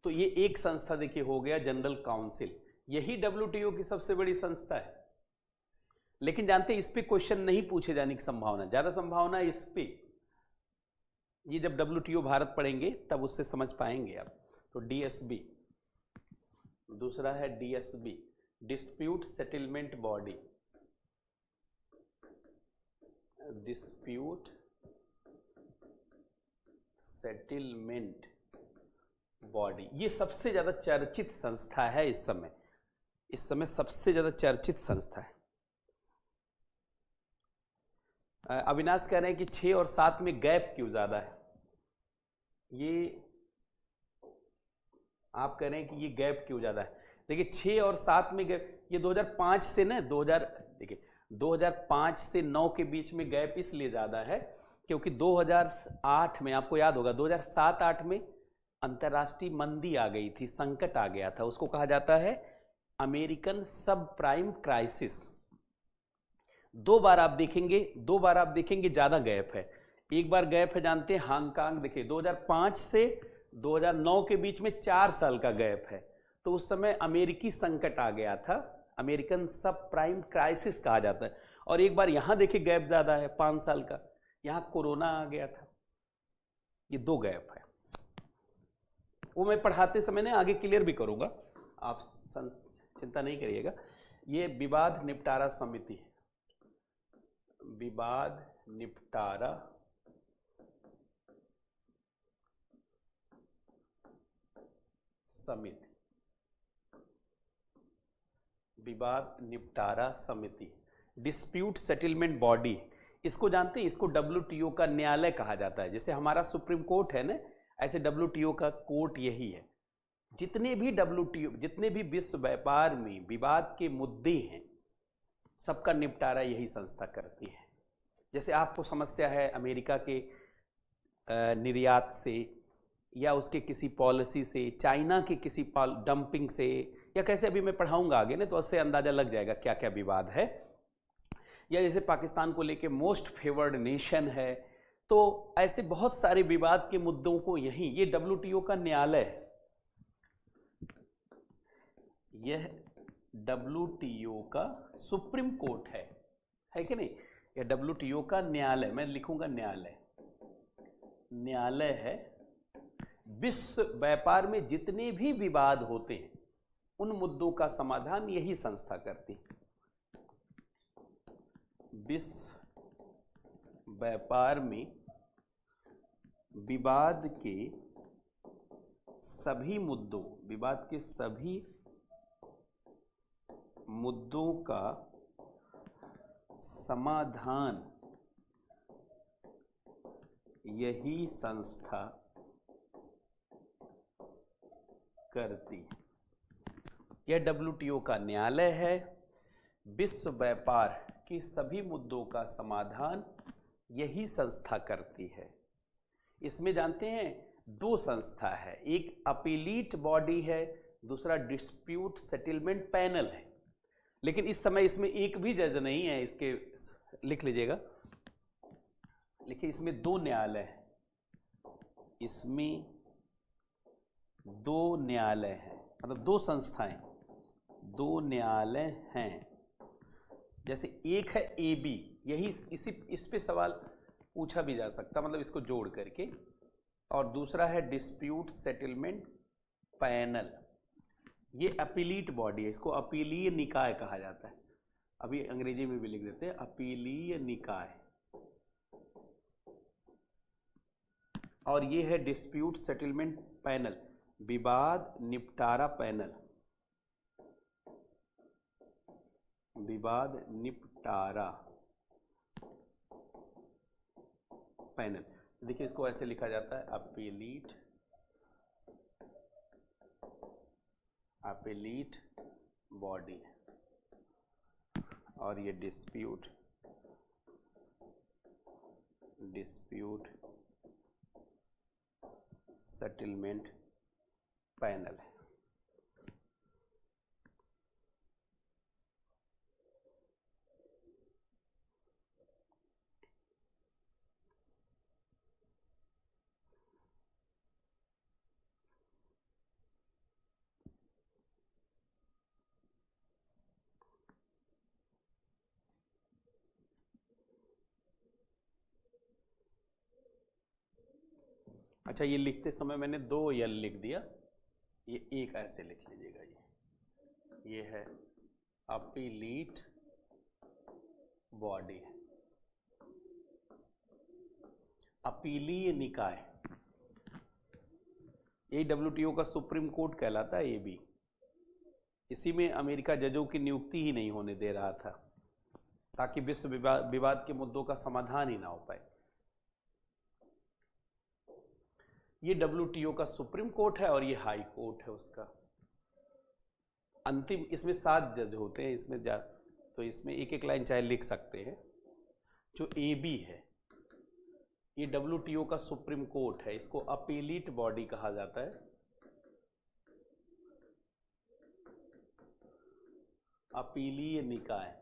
तो ये एक संस्था देखिए हो गया जनरल काउंसिल, यही WTO की सबसे बड़ी संस्था है। लेकिन जानते हैं इस पे क्वेश्चन नहीं पूछे जाने की संभावना, ज्यादा संभावना है इस पे। ये जब WTO भारत पढ़ेंगे तब उससे समझ पाएंगे आप। तो DSB, दूसरा है DSB, dispute settlement body, dispute settlement body. ये सबसे ज्यादा चर्चित संस्था है इस समय सबसे ज्यादा चर्चित संस्था है। अविनाश कह रहे हैं कि 6 और 7 में गैप क्यों ज्यादा है? ये आप कह रहे हैं कि ये गैप क्यों ज्यादा है? देखिए 6 और 7 में गैप, ये 2005 से ना 2005 से 9 के बीच में गैप इसलिए ज्यादा है क्योंकि 2008 में, आपको याद होगा 2007-8 में अंतर्राष्ट्रीय मंदी आ गई थी, संकट आ गया था, उसको कहा जाता है अमेरिकन सब प्राइम क्राइसिस। 2 बार आप देखेंगे ज्यादा गैप है। एक बार गैप है जानते हैं हांगकांग, देखिए 2005 से 2009 के बीच में 4 साल का गैप है। तो उस समय अमेरिकी संकट आ गया था, अमेरिकन सब प्राइम क्राइसिस कहा जाता है। और एक बार यहां देखिए गैप ज्यादा है 5 साल का, यहां कोरोना आ गया था, ये 2 गैप है। वो मैं पढ़ाते समय ने आगे क्लियर भी करूंगा, आप चिंता नहीं करिएगा। ये विवाद निपटारा समिति, विवाद निपटारा समिति, विवाद निपटारा समिति, डिस्प्यूट सेटलमेंट बॉडी, इसको जानते हैं, इसको WTO का न्यायालय कहा जाता है। जैसे हमारा सुप्रीम कोर्ट है ना, ऐसे WTO का कोर्ट यही है। जितने भी WTO, जितने भी विश्व व्यापार में विवाद के मुद्दे हैं, सबका निपटारा यही संस्था करती है। जैसे आपको समस्या है अमेरिका के निर्यात से, या उसके किसी पॉलिसी से, चाइना के किसी डंपिंग से, या कैसे, अभी मैं पढ़ाऊंगा आगे ना, तो उससे अंदाजा लग जाएगा क्या क्या विवाद है। या जैसे पाकिस्तान को लेके मोस्ट फेवर्ड नेशन है, तो ऐसे बहुत सारे विवाद के मुद्दों को यही, ये WTO का न्यायालय है, यह WTO का सुप्रीम कोर्ट है कि नहीं, यह WTO का न्यायालय, मैं लिखूंगा न्यायालय, न्यायालय है। विश्व व्यापार में जितने भी विवाद होते हैं उन मुद्दों का समाधान यही संस्था करती है। विश्व व्यापार में विवाद के सभी मुद्दों, विवाद के सभी मुद्दों का समाधान यही संस्था करती है। यह WTO का न्यायालय है। विश्व व्यापार के सभी मुद्दों का समाधान यही संस्था करती है। इसमें जानते हैं 2 संस्था है, एक अपीलीट बॉडी है, दूसरा डिस्प्यूट सेटलमेंट पैनल है। लेकिन इस समय इसमें एक भी जज नहीं है, इसके लिख लीजिएगा, लिखिए इसमें 2 न्यायालय है, इसमें 2 न्यायालय हैं, मतलब 2 संस्थाएं, 2 न्यायालय हैं। जैसे एक है AB, यही इस पे सवाल पूछा भी जा सकता, मतलब इसको जोड़ करके, और दूसरा है डिस्प्यूट सेटलमेंट पैनल, ये अपीलीट बॉडी है, इसको अपीलीय निकाय कहा जाता है। अभी अंग्रेजी में भी लिख देते हैं, अपीलीय निकाय। और ये है डिस्प्यूट सेटलमेंट पैनल, विवाद निपटारा पैनल, विवाद निपटारा पैनल। देखिए इसको ऐसे लिखा जाता है, अपीलीट बॉडी, और ये डिस्प्यूट सेटलमेंट पैनल है। अच्छा, ये लिखते समय मैंने 2 यल लिख दिया, ये एक ऐसे लिख लीजिएगा, ये है अपीलीट बॉडी, अपीलीय निकाय। ये WTO का सुप्रीम कोर्ट कहलाता है। ये भी इसी में अमेरिका जजों की नियुक्ति ही नहीं होने दे रहा था, ताकि विश्व विवाद के मुद्दों का समाधान ही ना हो पाए। ये WTO का सुप्रीम कोर्ट है और ये हाई कोर्ट है उसका। अंतिम, इसमें 7 जज होते हैं, इसमें तो इसमें एक एक लाइन चाहे लिख सकते हैं। जो AB है, ये WTO का सुप्रीम कोर्ट है, इसको अपीलीट बॉडी कहा जाता है, अपीलीय निकाय।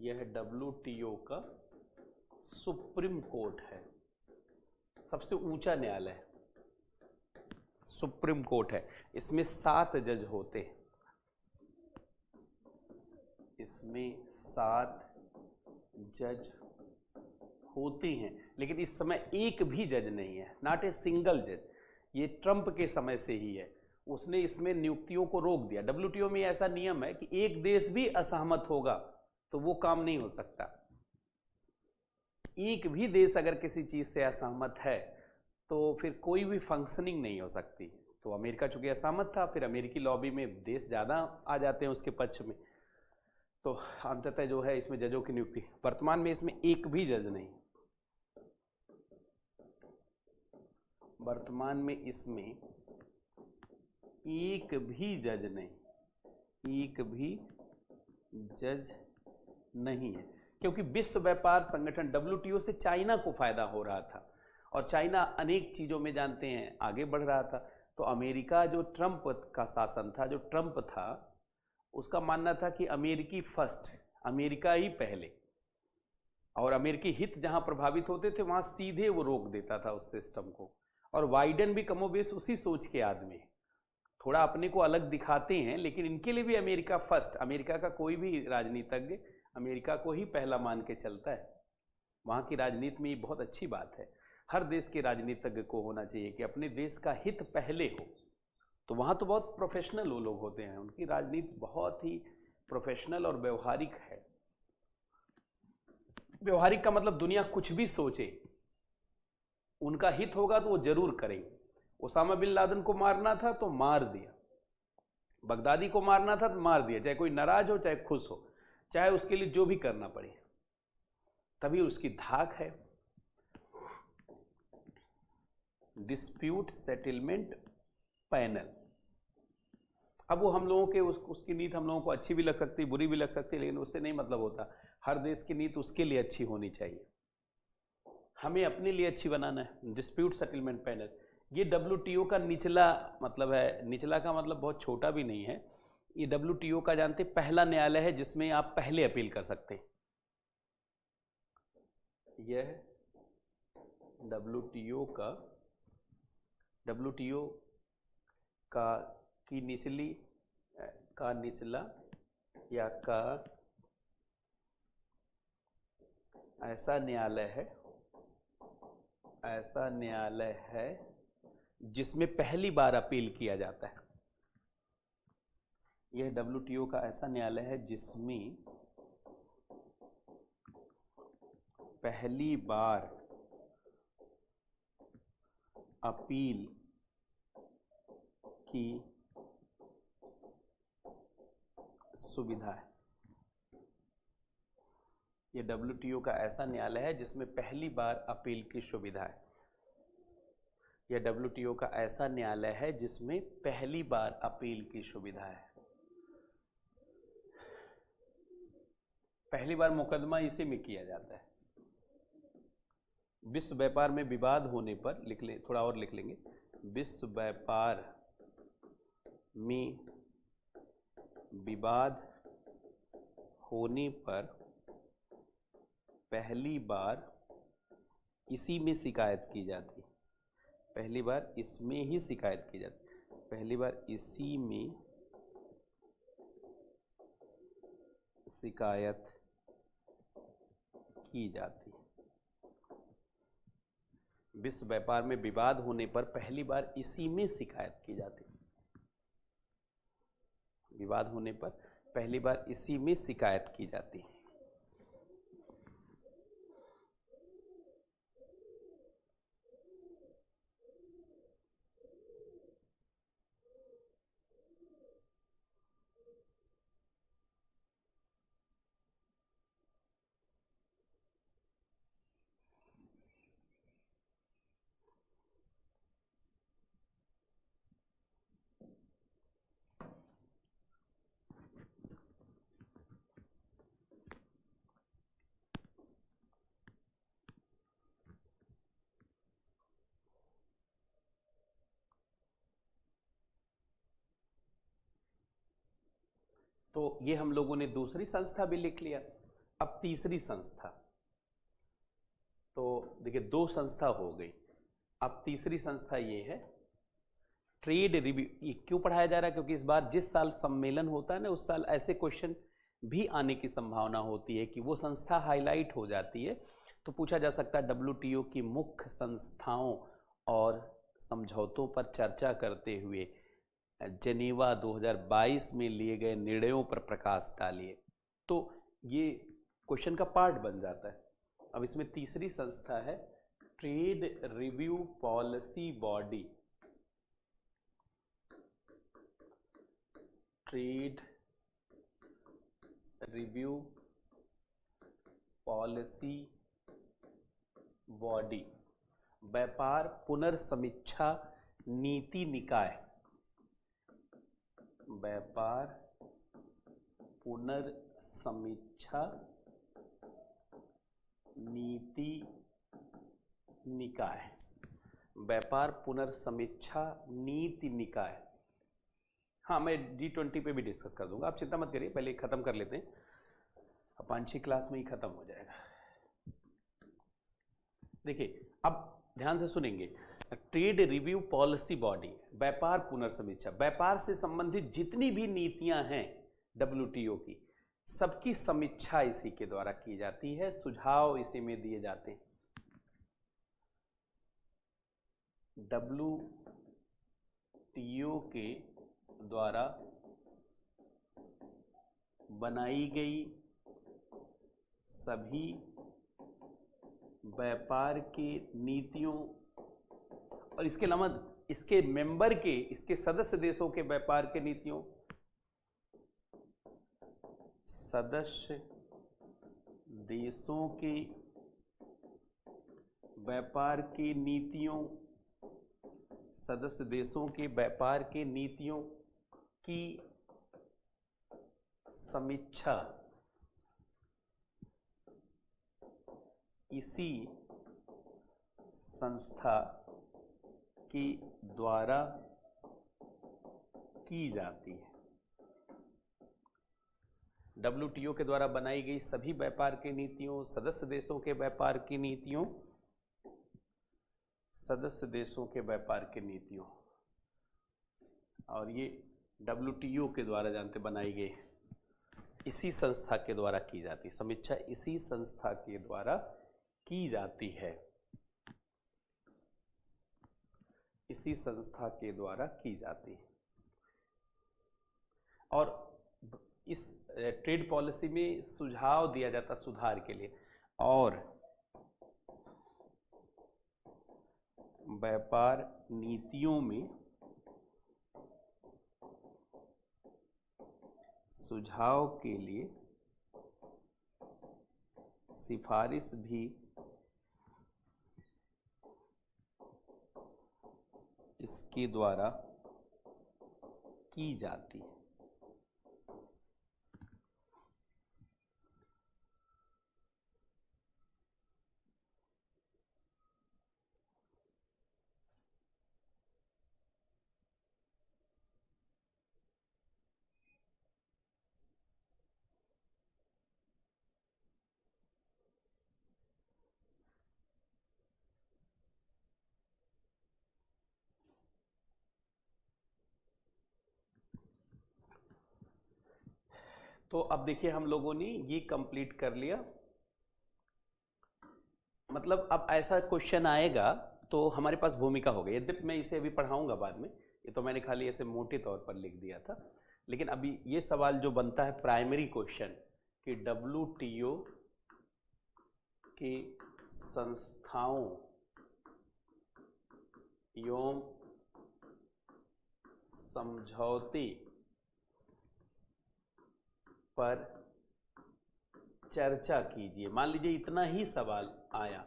यह WTO का सुप्रीम कोर्ट है, सबसे ऊंचा न्यायालय सुप्रीम कोर्ट है। इसमें 7 जज होते हैं, इसमें 7 जज होते हैं, लेकिन इस समय एक भी जज नहीं है, नॉट ए सिंगल जज। ये ट्रंप के समय से ही है, उसने इसमें नियुक्तियों को रोक दिया। डब्ल्यूटीओ में ऐसा नियम है कि एक देश भी असहमत होगा तो वो काम नहीं हो सकता। एक भी देश अगर किसी चीज से असहमत है तो फिर कोई भी फंक्शनिंग नहीं हो सकती। तो अमेरिका चूंकि असहमत था, फिर अमेरिकी लॉबी में देश ज्यादा आ जाते हैं उसके पक्ष में, तो अंततः जो है इसमें जजों की नियुक्ति। वर्तमान में इसमें एक भी जज नहीं, वर्तमान में इसमें एक भी जज नहीं, एक भी जज नहीं है, क्योंकि विश्व व्यापार संगठन डब्ल्यूटीओ से चाइना को फायदा हो रहा था और चाइना अनेक चीजों में जानते हैं आगे बढ़ रहा था। तो अमेरिका जो ट्रंप का शासन था, जो ट्रंप था, उसका मानना था कि अमेरिकी फर्स्ट, अमेरिका ही पहले, और अमेरिकी हित जहां प्रभावित होते थे वहां सीधे वो रोक देता था उस सिस्टम को। और बाइडेन भी कमोबेश उसी सोच के आदमी है, थोड़ा अपने को अलग दिखाते हैं, लेकिन इनके लिए भी अमेरिका फर्स्ट। अमेरिका का कोई भी राजनीतिज्ञ अमेरिका को ही पहला मान के चलता है। वहां की राजनीति में ये बहुत अच्छी बात है, हर देश के राजनीतिज्ञ को होना चाहिए कि अपने देश का हित पहले हो। तो वहां तो बहुत प्रोफेशनल वो लोग होते हैं, उनकी राजनीति बहुत ही प्रोफेशनल और व्यवहारिक है। व्यवहारिक का मतलब दुनिया कुछ भी सोचे, उनका हित होगा तो वो जरूर करेंगे। ओसामा बिन लादेन को मारना था तो मार दिया, बगदादी को मारना था तो मार दिया, चाहे कोई नाराज हो चाहे खुश हो, चाहे उसके लिए जो भी करना पड़े, तभी उसकी धाक है। डिस्प्यूट सेटलमेंट पैनल, अब वो हम लोगों के उसकी नीति हम लोगों को अच्छी भी लग सकती है, बुरी भी लग सकती है, लेकिन उससे नहीं मतलब होता। हर देश की नीति उसके लिए अच्छी होनी चाहिए, हमें अपने लिए अच्छी बनाना है। डिस्प्यूट सेटलमेंट पैनल ये डब्ल्यूटीओ का निचला मतलब है, निचला का मतलब बहुत छोटा भी नहीं है। ये डब्ल्यूटीओ का जानते पहला न्यायालय है जिसमें आप पहले अपील कर सकते हैं। यह डब्ल्यूटीओ का की निचली का निचला या का ऐसा न्यायालय है जिसमें पहली बार अपील किया जाता है। यह डब्ल्यूटीओ का ऐसा न्यायालय है जिसमें पहली बार अपील की सुविधा है। यह डब्ल्यूटीओ का ऐसा न्यायालय है जिसमें पहली बार अपील की सुविधा है। यह डब्ल्यूटीओ का ऐसा न्यायालय है जिसमें पहली बार अपील की सुविधा है। पहली बार मुकदमा इसी में किया जाता है। विश्व व्यापार में विवाद होने पर, लिख लें, थोड़ा और लिख लेंगे, विश्व व्यापार में विवाद होने पर पहली बार इसी में शिकायत की जाती है। पहली बार इसमें ही शिकायत की जाती है, पहली बार इसी में शिकायत की जाती है। विश्व व्यापार में विवाद होने पर पहली बार इसी में शिकायत की जाती है। विवाद होने पर पहली बार इसी में शिकायत की जाती है। तो ये हम लोगों ने दूसरी संस्था भी लिख लिया। अब तीसरी संस्था, देखिए 2 संस्था हो गई, अब तीसरी संस्था ये है ट्रेड रिव्यू। ये क्यों पढ़ाया जा रहा है? क्योंकि इस बार जिस साल सम्मेलन होता है ना, उस साल ऐसे क्वेश्चन भी आने की संभावना होती है कि वो संस्था हाईलाइट हो जाती है। तो पूछा जा सकता है डब्ल्यूटीओ की मुख्य संस्थाओं और समझौतों पर चर्चा करते हुए जेनीवा 2022 में लिए गए निर्णयों पर प्रकाश डालिए। तो ये क्वेश्चन का पार्ट बन जाता है। अब इसमें तीसरी संस्था है trade review policy body. Trade review policy body, व्यापार पुनर्समीक्षा नीति निकाय। व्यापार पुनर्समीक्षा नीति निकाय। व्यापार पुनर्समीक्षा नीति निकाय। हाँ, मैं G20 पे भी डिस्कस कर दूंगा, आप चिंता मत करिए, पहले खत्म कर लेते हैं, अब 5-6 क्लास में ही खत्म हो जाएगा। देखिए अब ध्यान से सुनेंगे, ट्रेड रिव्यू पॉलिसी बॉडी, व्यापार पुनर्समीक्षा, व्यापार से संबंधित जितनी भी नीतियां हैं WTO की, सबकी समीक्षा इसी के द्वारा की जाती है, सुझाव इसी में दिए जाते हैं। WTO के द्वारा बनाई गई सभी व्यापार की नीतियों और इसके अलावा इसके मेंबर के, इसके सदस्य देशों के व्यापार के नीतियों, सदस्य देशों की व्यापार की नीतियों, सदस्य देशों के व्यापार के नीतियों की समीक्षा इसी संस्था के द्वारा की जाती है। WTO के द्वारा बनाई गई सभी व्यापार की नीतियों, सदस्य देशों के व्यापार की नीतियों, सदस्य देशों के व्यापार की नीतियों, और ये WTO के द्वारा जानते बनाई गई इसी संस्था के द्वारा की जाती है। समीक्षा इसी संस्था के द्वारा की जाती है, इसी संस्था के द्वारा की जाती है। और इस ट्रेड पॉलिसी में सुझाव दिया जाता सुधार के लिए, और व्यापार नीतियों में सुझाव के लिए सिफारिश भी इसके द्वारा की जाती है। तो अब देखिए हम लोगों ने ये कंप्लीट कर लिया। मतलब अब ऐसा क्वेश्चन आएगा तो हमारे पास भूमिका हो गई। यद्यपि मैं इसे अभी पढ़ाऊंगा बाद में, ये तो मैंने खाली ऐसे मोटे तौर पर लिख दिया था, लेकिन अभी ये सवाल जो बनता है प्राइमरी क्वेश्चन कि WTO के संस्थाओं एवं समझौते पर चर्चा कीजिए। मान लीजिए इतना ही सवाल आया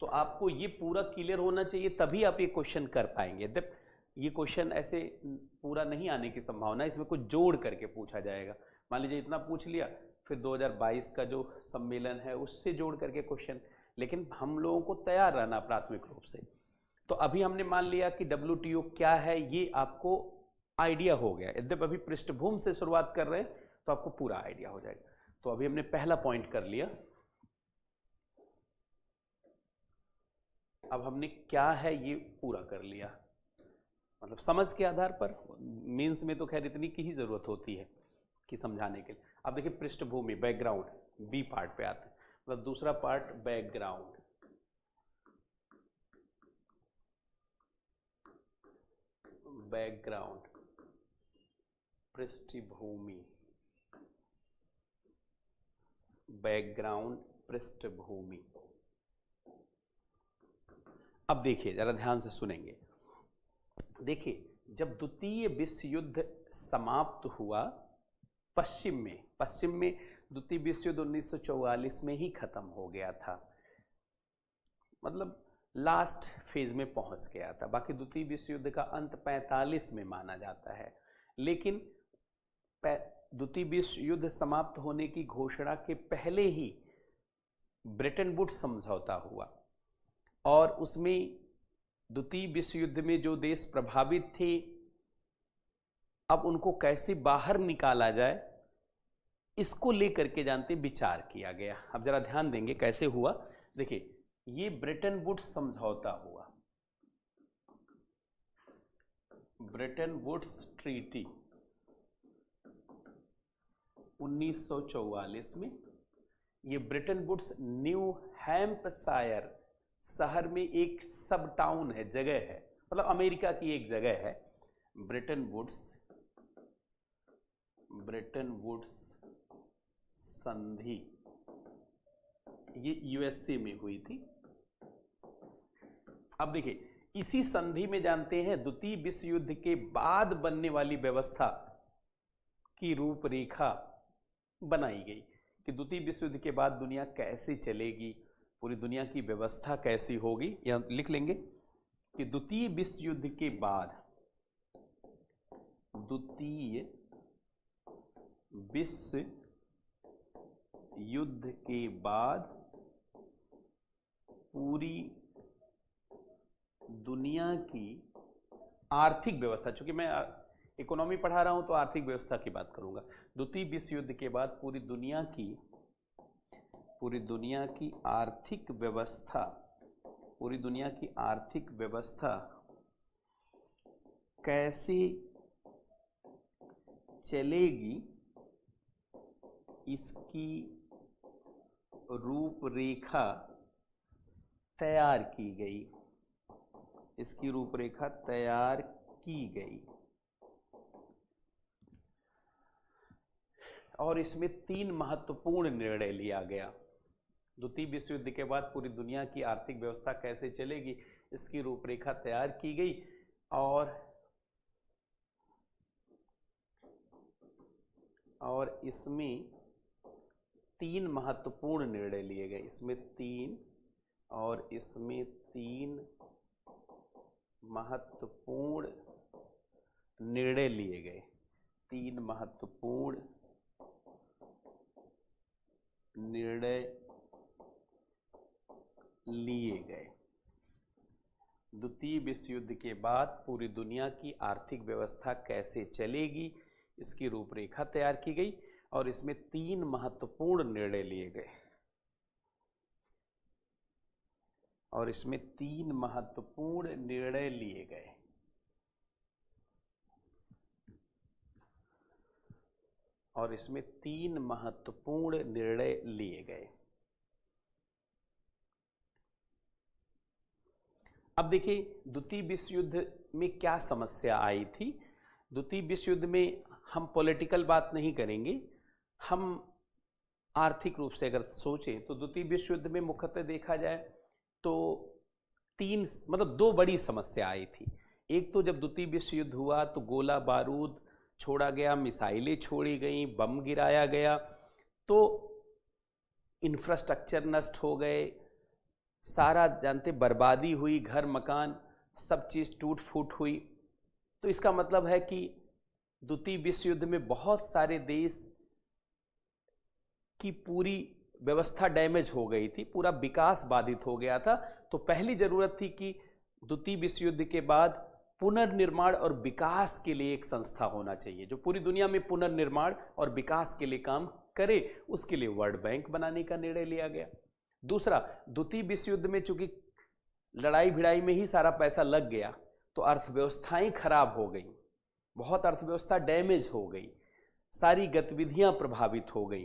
तो आपको ये पूरा क्लियर होना चाहिए, तभी आप ये क्वेश्चन कर पाएंगे। जब ये क्वेश्चन ऐसे पूरा नहीं आने की संभावना है, इसमें कुछ जोड़ करके पूछा जाएगा। मान लीजिए इतना पूछ लिया, फिर 2022 का जो सम्मेलन है उससे जोड़ करके क्वेश्चन, लेकिन हम लोगों को तैयार रहना प्राथमिक रूप से। तो अभी हमने मान लिया कि WTO क्या है, ये आपको आइडिया हो गया। यद्यपि अभी पृष्ठभूमि से शुरुआत कर रहे हैं तो आपको पूरा आइडिया हो जाएगा। तो अभी हमने पहला पॉइंट कर लिया, अब हमने क्या है ये पूरा कर लिया, मतलब समझ के आधार पर। मेंस में तो खैर इतनी की ही जरूरत होती है कि समझाने के लिए। अब देखिए पृष्ठभूमि, बैकग्राउंड, बी पार्ट पे आते हैं, मतलब दूसरा पार्ट बैकग्राउंड। बैकग्राउंड, पृष्ठभूमि, बैकग्राउंड, पृष्ठभूमि। अब देखिए जरा ध्यान से सुनेंगे। देखिए जब द्वितीय विश्व युद्ध समाप्त हुआ पश्चिम में द्वितीय विश्व युद्ध 1944 में ही खत्म हो गया था, मतलब लास्ट फेज में पहुंच गया था। बाकी द्वितीय विश्व युद्ध का अंत 45 में माना जाता है, लेकिन द्वितीय विश्व युद्ध समाप्त होने की घोषणा के पहले ही ब्रेटन वुड्स समझौता हुआ और उसमें द्वितीय विश्व युद्ध में जो देश प्रभावित थे, अब उनको कैसे बाहर निकाला जाए इसको लेकर के जानते विचार किया गया। अब जरा ध्यान देंगे कैसे हुआ। देखिए ये ब्रेटन वुड्स समझौता हुआ, ब्रेटन वुड्स ट्रीटी 1944 में। ये ब्रेटन वुड्स न्यू हैम्पशायर शहर में एक सब टाउन है, जगह है, मतलब अमेरिका की एक जगह है। ब्रेटन वुड्स संधि ये यूएसए में हुई थी। अब देखिए इसी संधि में जानते हैं द्वितीय विश्व युद्ध के बाद बनने वाली व्यवस्था की रूपरेखा बनाई गई कि द्वितीय विश्व युद्ध के बाद दुनिया कैसे चलेगी, पूरी दुनिया की व्यवस्था कैसी होगी। यहां लिख लेंगे कि द्वितीय विश्व युद्ध के बाद, द्वितीय विश्व युद्ध के बाद पूरी दुनिया की आर्थिक व्यवस्था, चूंकि मैं इकोनॉमी पढ़ा रहा हूं तो आर्थिक व्यवस्था की बात करूंगा। द्वितीय विश्व युद्ध के बाद पूरी दुनिया की आर्थिक व्यवस्था कैसे चलेगी इसकी रूपरेखा तैयार की गई, और इसमें 3 महत्वपूर्ण निर्णय लिया गया। द्वितीय विश्व युद्ध के बाद पूरी दुनिया की आर्थिक व्यवस्था कैसे चलेगी इसकी रूपरेखा तैयार की गई, और इसमें 3 महत्वपूर्ण निर्णय लिए गए। इसमें तीन महत्वपूर्ण निर्णय लिए गए। 3 महत्वपूर्ण निर्णय लिए गए। द्वितीय विश्व युद्ध के बाद पूरी दुनिया की आर्थिक व्यवस्था कैसे चलेगी इसकी रूपरेखा तैयार की गई, और इसमें 3 महत्वपूर्ण निर्णय लिए गए। अब देखिए द्वितीय विश्व युद्ध में क्या समस्या आई थी। द्वितीय विश्व युद्ध में हम पॉलिटिकल बात नहीं करेंगे, हम आर्थिक रूप से अगर सोचें तो द्वितीय विश्व युद्ध में मुख्यतः देखा जाए तो 2 बड़ी समस्या आई थी। एक तो जब द्वितीय विश्व युद्ध हुआ तो गोला बारूद छोड़ा गया, मिसाइलें छोड़ी गई, बम गिराया गया, तो इंफ्रास्ट्रक्चर नष्ट हो गए, सारा जानते बर्बादी हुई, घर मकान सब चीज टूट फूट हुई। तो इसका मतलब है कि द्वितीय विश्व युद्ध में बहुत सारे देश की पूरी व्यवस्था डैमेज हो गई थी, पूरा विकास बाधित हो गया था। तो पहली जरूरत थी कि द्वितीय विश्व युद्ध के बाद पुनर्निर्माण और विकास के लिए एक संस्था होना चाहिए जो पूरी दुनिया में पुनर्निर्माण और विकास के लिए काम करे। उसके लिए वर्ल्ड बैंक बनाने का निर्णय लिया गया। दूसरा, द्वितीय विश्व युद्ध में चूंकि लड़ाई भिड़ाई में ही सारा पैसा लग गया तो अर्थव्यवस्थाएं खराब हो गई, बहुत अर्थव्यवस्था डैमेज हो गई, सारी गतिविधियां प्रभावित हो गई।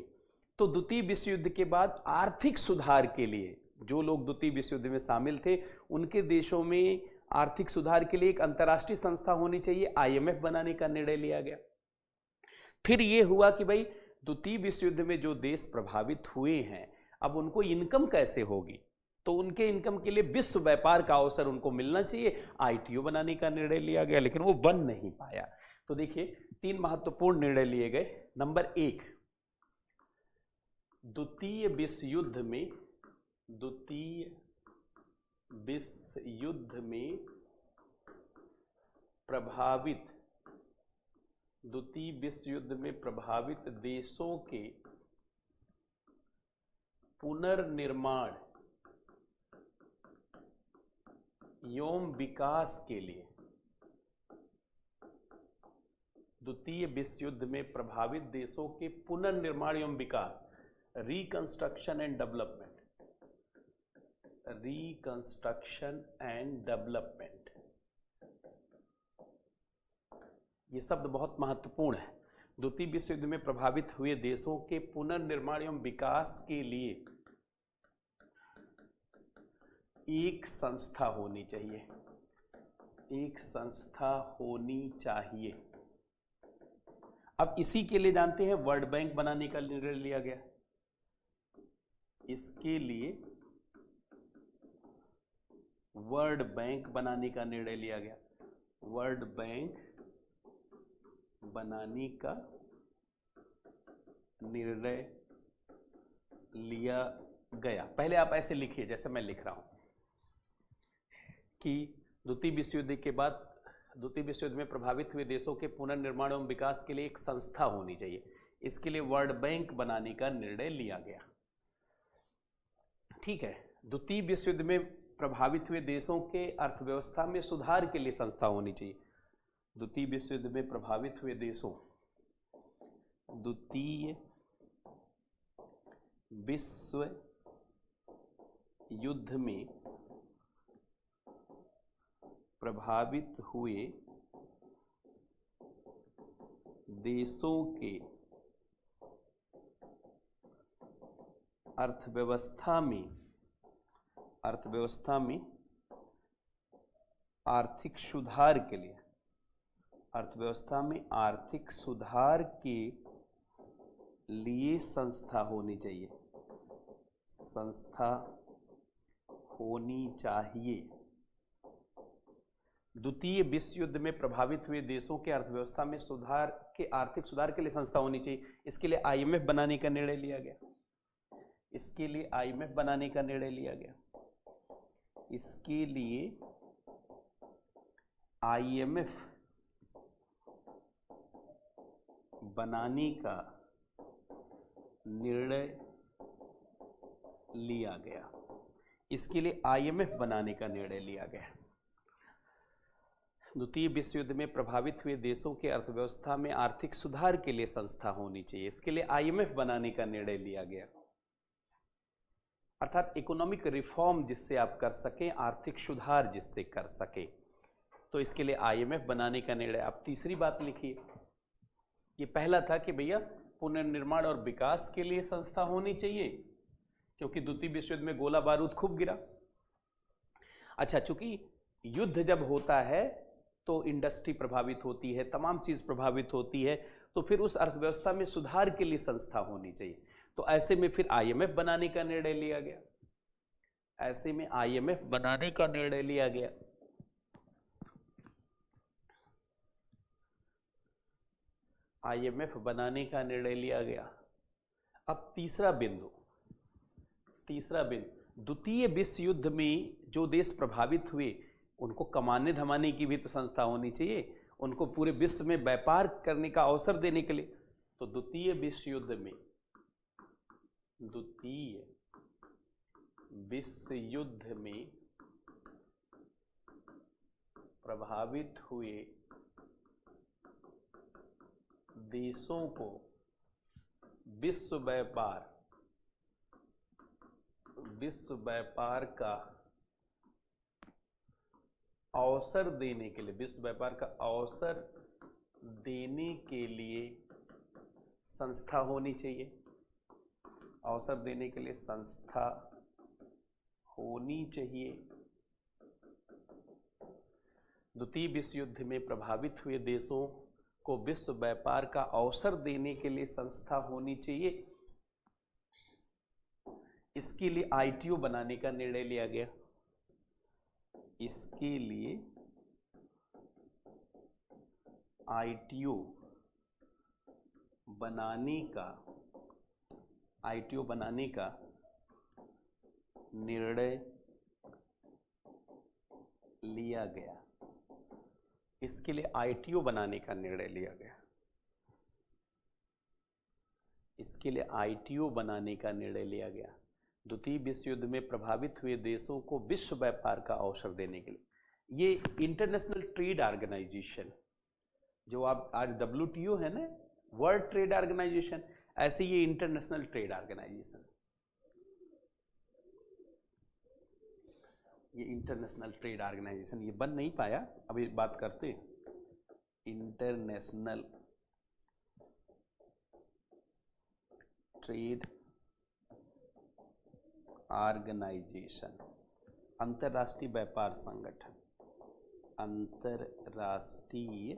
तो द्वितीय विश्व युद्ध के बाद आर्थिक सुधार के लिए जो लोग द्वितीय विश्व युद्ध में शामिल थे उनके देशों में आर्थिक सुधार के लिए एक अंतर्राष्ट्रीय संस्था होनी चाहिए, आईएमएफ बनाने का निर्णय लिया गया। फिर यह हुआ कि भाई द्वितीय विश्व युद्ध में जो देश प्रभावित हुए हैं अब उनको इनकम कैसे होगी, तो उनके इनकम के लिए विश्व व्यापार का अवसर उनको मिलना चाहिए, आईटीओ बनाने का निर्णय लिया गया, लेकिन वो बन नहीं पाया। तो देखिए 3 महत्वपूर्ण निर्णय लिए गए। नंबर 1, द्वितीय विश्व युद्ध में प्रभावित देशों के पुनर्निर्माण एवं विकास के लिए, द्वितीय विश्व युद्ध में प्रभावित देशों के पुनर्निर्माण एवं विकास, रिकंस्ट्रक्शन एंड डेवलपमेंट, ये शब्द बहुत महत्वपूर्ण है। द्वितीय विश्व युद्ध में प्रभावित हुए देशों के पुनर्निर्माण एवं विकास के लिए एक संस्था होनी चाहिए, अब इसी के लिए जानते हैं वर्ल्ड बैंक बनाने का निर्णय लिया गया। इसके लिए वर्ल्ड बैंक बनाने का निर्णय लिया गया, वर्ल्ड बैंक बनाने का निर्णय लिया गया। पहले आप ऐसे लिखिए जैसे मैं लिख रहा हूं कि द्वितीय विश्व युद्ध के बाद द्वितीय विश्व युद्ध में प्रभावित हुए देशों के पुनर्निर्माण एवं विकास के लिए एक संस्था होनी चाहिए, इसके लिए वर्ल्ड बैंक बनाने का निर्णय लिया गया। ठीक है, द्वितीय विश्व युद्ध में प्रभावित हुए देशों के अर्थव्यवस्था में सुधार के लिए संस्था होनी चाहिए। द्वितीय विश्व युद्ध में प्रभावित हुए देशों, द्वितीय विश्व युद्ध में प्रभावित हुए देशों के अर्थव्यवस्था में आर्थिक सुधार के लिए, अर्थव्यवस्था में आर्थिक सुधार के लिए संस्था होनी चाहिए। द्वितीय विश्व युद्ध में प्रभावित हुए देशों के अर्थव्यवस्था में आर्थिक सुधार के लिए संस्था होनी चाहिए, इसके लिए आईएमएफ बनाने का निर्णय लिया गया। इसके लिए आईएमएफ बनाने का निर्णय लिया गया। इसके लिए आईएमएफ बनाने का निर्णय लिया गया। इसके लिए आईएमएफ बनाने का निर्णय लिया गया। द्वितीय विश्व युद्ध में प्रभावित हुए देशों के अर्थव्यवस्था में आर्थिक सुधार के लिए संस्था होनी चाहिए, इसके लिए आईएमएफ बनाने का निर्णय लिया गया। अर्थात इकोनॉमिक रिफॉर्म जिससे आप कर सकें, आर्थिक सुधार जिससे कर सकें, तो इसके लिए आईएमएफ बनाने का निर्णय। आप तीसरी बात लिखिए, ये पहला था कि भैया पुनर्निर्माण और विकास के लिए संस्था होनी चाहिए क्योंकि द्वितीय विश्व युद्ध में गोला बारूद खूब गिरा। अच्छा, चूंकि युद्ध जब होता है तो इंडस्ट्री प्रभावित होती है, तमाम चीज प्रभावित होती है, तो फिर उस अर्थव्यवस्था में सुधार के लिए संस्था होनी चाहिए। तो ऐसे में फिर आईएमएफ बनाने का निर्णय लिया गया। ऐसे में आईएमएफ बनाने का निर्णय लिया गया। आईएमएफ बनाने का निर्णय लिया गया। अब तीसरा बिंदु, द्वितीय विश्व युद्ध में जो देश प्रभावित हुए उनको कमाने धमाने की भी तो संस्था होनी चाहिए, उनको पूरे विश्व में व्यापार करने का अवसर देने के लिए। तो द्वितीय विश्व युद्ध में प्रभावित हुए देशों को विश्व व्यापार का अवसर देने के लिए, विश्व व्यापार का अवसर देने के लिए संस्था होनी चाहिए, अवसर देने के लिए संस्था होनी चाहिए। द्वितीय विश्व युद्ध में प्रभावित हुए देशों को विश्व व्यापार का अवसर देने के लिए संस्था होनी चाहिए। इसके लिए आईटीओ बनाने का निर्णय लिया गया। इसके लिए आईटीओ बनाने का निर्णय लिया गया। इसके लिए आईटीओ बनाने का निर्णय लिया गया। इसके लिए आईटीओ बनाने का निर्णय लिया गया। द्वितीय विश्व युद्ध में प्रभावित हुए देशों को विश्व व्यापार का अवसर देने के लिए। ये इंटरनेशनल ट्रेड ऑर्गेनाइजेशन, जो आप आज डब्ल्यूटीओ है ना, वर्ल्ड ट्रेड ऑर्गेनाइजेशन, ऐसे ये इंटरनेशनल ट्रेड ऑर्गेनाइजेशन, ये इंटरनेशनल ट्रेड ऑर्गेनाइजेशन ये बन नहीं पाया, अभी बात करते हैं। इंटरनेशनल ट्रेड ऑर्गेनाइजेशन, अंतरराष्ट्रीय व्यापार संगठन, अंतरराष्ट्रीय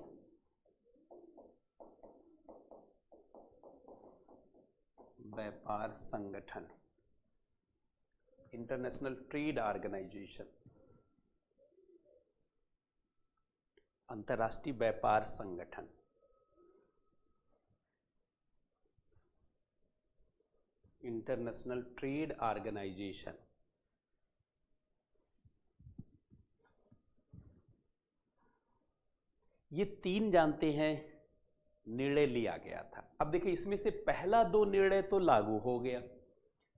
व्यापार संगठन, इंटरनेशनल ट्रेड ऑर्गेनाइजेशन, अंतरराष्ट्रीय व्यापार संगठन। International Trade Organisation. ये तीन जानते हैं निर्णय लिया गया था। अब देखिए इसमें से पहला दो निर्णय तो लागू हो गया।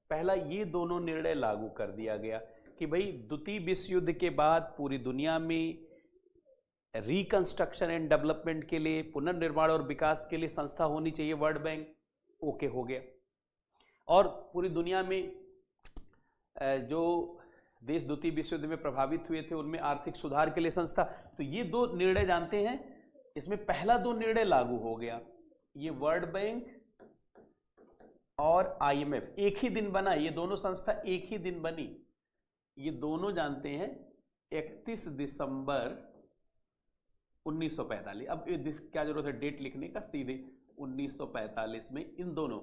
पहला ये दोनों निर्णय लागू कर दिया गया कि भाई द्वितीय विश्व युद्ध के बाद पूरी दुनिया में रिकंस्ट्रक्शन एंड डेवलपमेंट के लिए, पुनर्निर्माण और विकास के लिए संस्था होनी चाहिए, वर्ल्ड बैंक, ओके हो गया। और पूरी दुनिया में जो देश द्वितीय विश्व युद्ध में प्रभावित हुए थे उनमें आर्थिक सुधार के लिए संस्था। तो ये दो निर्णय जानते हैं, इसमें पहला दो निर्णय लागू हो गया। ये वर्ल्ड बैंक और आईएमएफ एक ही दिन बना, ये दोनों संस्था एक ही दिन बनी। ये दोनों जानते हैं 31 दिसंबर 1945। अब क्या जरूरत है डेट लिखने का, सीधे 1945 में इन दोनों,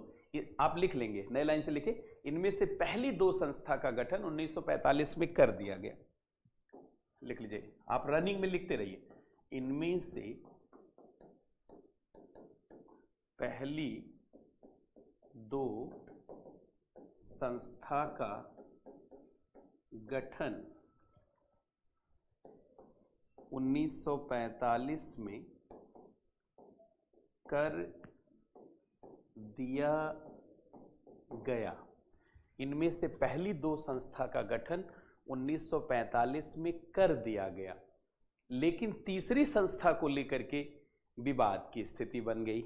आप लिख लेंगे, नए लाइन से लिखे, इनमें से पहली दो संस्था का गठन 1945 में कर दिया गया। लिख लीजिए, आप रनिंग में लिखते रहिए। इनमें से पहली दो संस्था का गठन 1945 में कर दिया गया। इनमें से पहली दो संस्था का गठन 1945 में कर दिया गया, लेकिन तीसरी संस्था को लेकर के विवाद की स्थिति बन गई।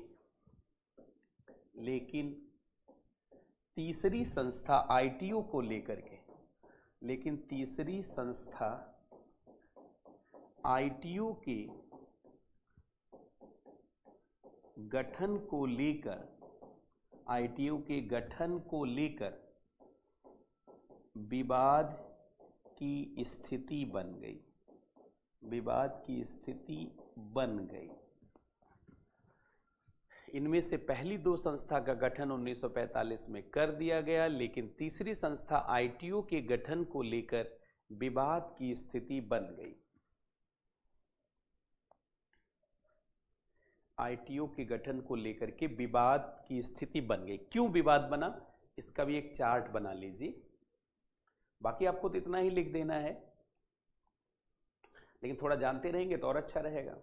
लेकिन तीसरी संस्था आईटीओ को लेकर के, लेकिन तीसरी संस्था आईटीओ के गठन को लेकर, आईटीओ के गठन को लेकर विवाद की स्थिति बन गई। विवाद की स्थिति बन गई। इनमें से पहली दो संस्था का गठन 1945 में कर दिया गया, लेकिन तीसरी संस्था आईटीओ के गठन को लेकर विवाद की स्थिति बन गई। आईटीओ के गठन को लेकर के विवाद की स्थिति बन गई। क्यों विवाद बना, इसका भी एक चार्ट बना लीजिए। बाकी आपको तो इतना ही लिख देना है, लेकिन थोड़ा जानते रहेंगे तो और अच्छा रहेगा।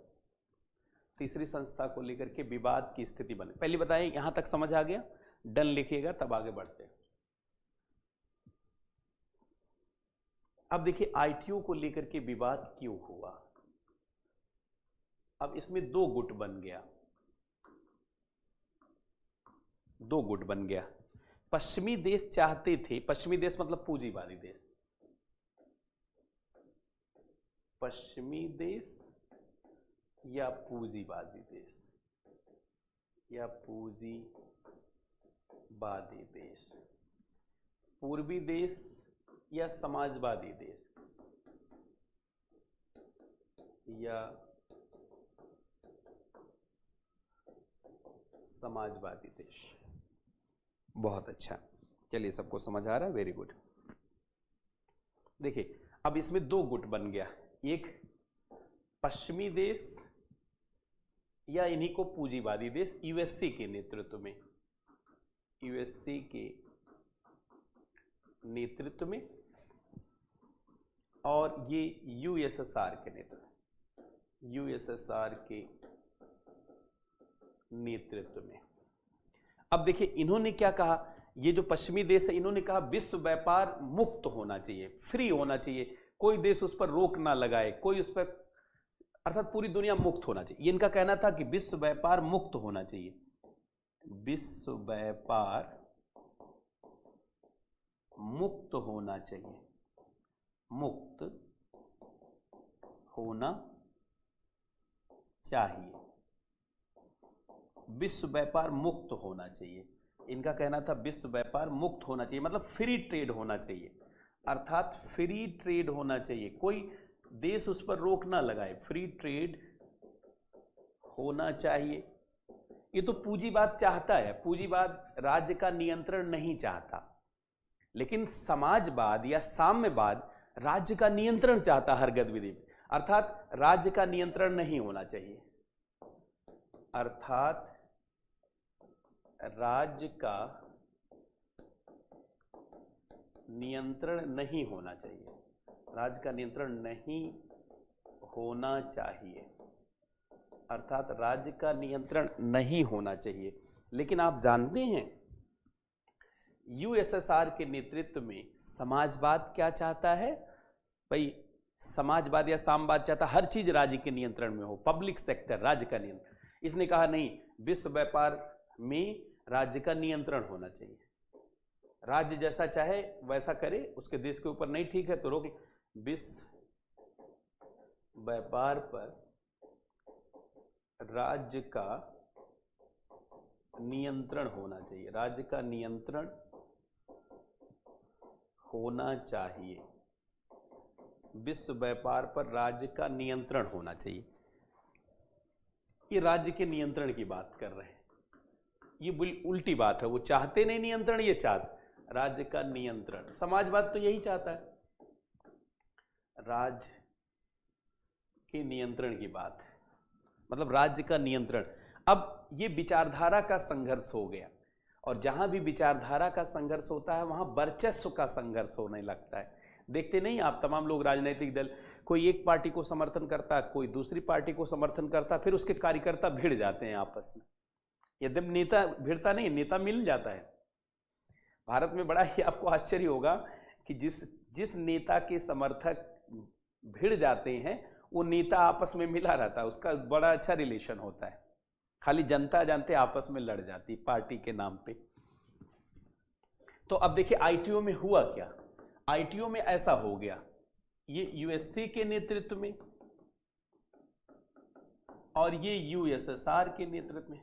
तीसरी संस्था को लेकर के विवाद की स्थिति बने। पहले बताएं, यहां तक समझ आ गया? डन लिखिएगा, तब आगे बढ़ते हैं। अब देखिए आईटीओ को लेकर के विवाद क्यों हुआ। अब इसमें दो गुट बन गया, दो गुट बन गया। पश्चिमी देश चाहते थे, पश्चिमी देश मतलब पूंजीवादी देश, पश्चिमी देश या पूंजीवादी देश, या पूंजीवादी देश, पूर्वी देश या समाजवादी देश, या समाजवादी देश। बहुत अच्छा, चलिए सबको समझ आ रहा है, वेरी गुड। देखिए अब इसमें दो गुट बन गया, एक पश्चिमी देश या इन्हीं को पूंजीवादी देश यूएसए के नेतृत्व में, यूएसए के नेतृत्व में, और ये यूएसएसआर के नेतृत्व, यूएसएसआर के नेतृत्व में। अब देखिए इन्होंने क्या कहा, ये जो पश्चिमी देश है इन्होंने कहा विश्व व्यापार मुक्त होना चाहिए, फ्री होना चाहिए, कोई देश उस पर रोक ना लगाए, कोई उस पर, अर्थात पूरी दुनिया मुक्त होना चाहिए। इनका कहना था कि विश्व व्यापार मुक्त होना चाहिए, विश्व व्यापार मुक्त होना चाहिए, मुक्त होना चाहिए, विश्व व्यापार मुक्त होना चाहिए। इनका कहना था विश्व व्यापार मुक्त होना चाहिए, मतलब फ्री ट्रेड होना चाहिए, अर्थात फ्री ट्रेड होना चाहिए, कोई देश उस पर रोक ना लगाए, फ्री ट्रेड होना चाहिए। ये तो पूंजीवाद चाहता है, पूंजीवाद राज्य का नियंत्रण नहीं चाहता, लेकिन समाजवाद या साम्यवाद राज्य का नियंत्रण चाहता हर गतिविधि में, अर्थात राज्य का नियंत्रण नहीं होना चाहिए, अर्थात राज्य का नियंत्रण नहीं होना चाहिए, राज्य का नियंत्रण नहीं होना चाहिए, अर्थात राज्य का नियंत्रण नहीं होना चाहिए। लेकिन आप जानते हैं यूएसएसआर के नेतृत्व में समाजवाद क्या चाहता है भाई, समाजवाद या साम्यवाद चाहता हर चीज राज्य के नियंत्रण में हो, पब्लिक सेक्टर राज्य का नियंत्रण। इसने कहा नहीं, विश्व व्यापार में राज्य का नियंत्रण होना चाहिए, राज्य जैसा चाहे वैसा करे, उसके देश के ऊपर नहीं ठीक है तो रोक, विश्व व्यापार पर राज्य का नियंत्रण होना चाहिए, राज्य का नियंत्रण होना चाहिए, विश्व व्यापार पर राज्य का नियंत्रण होना चाहिए। ये राज्य के नियंत्रण की बात कर रहे हैं, ये उल्टी बात है, वो चाहते नहीं नियंत्रण, ये चाहते राज्य का नियंत्रण। समाजवाद तो यही चाहता है, राज्य के नियंत्रण की बात है, मतलब राज्य का नियंत्रण। अब ये विचारधारा का संघर्ष हो गया, और जहां भी विचारधारा का संघर्ष होता है वहां वर्चस्व का संघर्ष होने लगता है। देखते नहीं आप, तमाम लोग राजनीतिक दल, कोई एक पार्टी को समर्थन करता, कोई दूसरी पार्टी को समर्थन करता, फिर उसके कार्यकर्ता भिड़ जाते हैं आपस में। यद्यपि नेता भिड़ता नहीं, नेता मिल जाता है। भारत में बड़ा ही आपको आश्चर्य होगा कि जिस नेता के समर्थक भिड़ जाते हैं वो नेता आपस में मिला रहता है, उसका बड़ा अच्छा रिलेशन होता है, खाली जनता जानते आपस में लड़ जाती पार्टी के नाम पे। तो अब देखिए आईटीओ में हुआ क्या, आईटीओ में ऐसा हो गया, ये यूएसए के नेतृत्व में और ये यूएसएसआर के नेतृत्व में,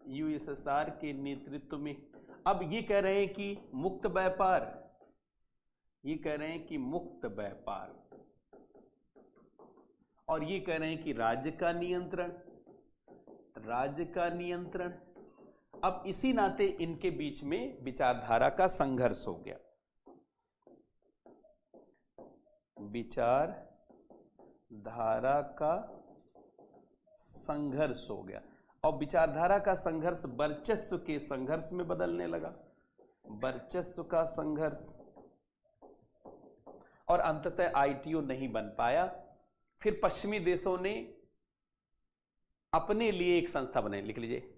यूएसएसआर के नेतृत्व में। अब ये कह रहे हैं कि मुक्त व्यापार, ये कह रहे हैं कि मुक्त व्यापार, और ये कह रहे हैं कि राज्य का नियंत्रण, राज्य का नियंत्रण। अब इसी नाते इनके बीच में विचारधारा का संघर्ष हो गया, विचारधारा का संघर्ष हो गया, और विचारधारा का संघर्ष वर्चस्व के संघर्ष में बदलने लगा, वर्चस्व का संघर्ष, और अंततः आईटीओ नहीं बन पाया। फिर पश्चिमी देशों ने अपने लिए एक संस्था बनाई, लिख लीजिए,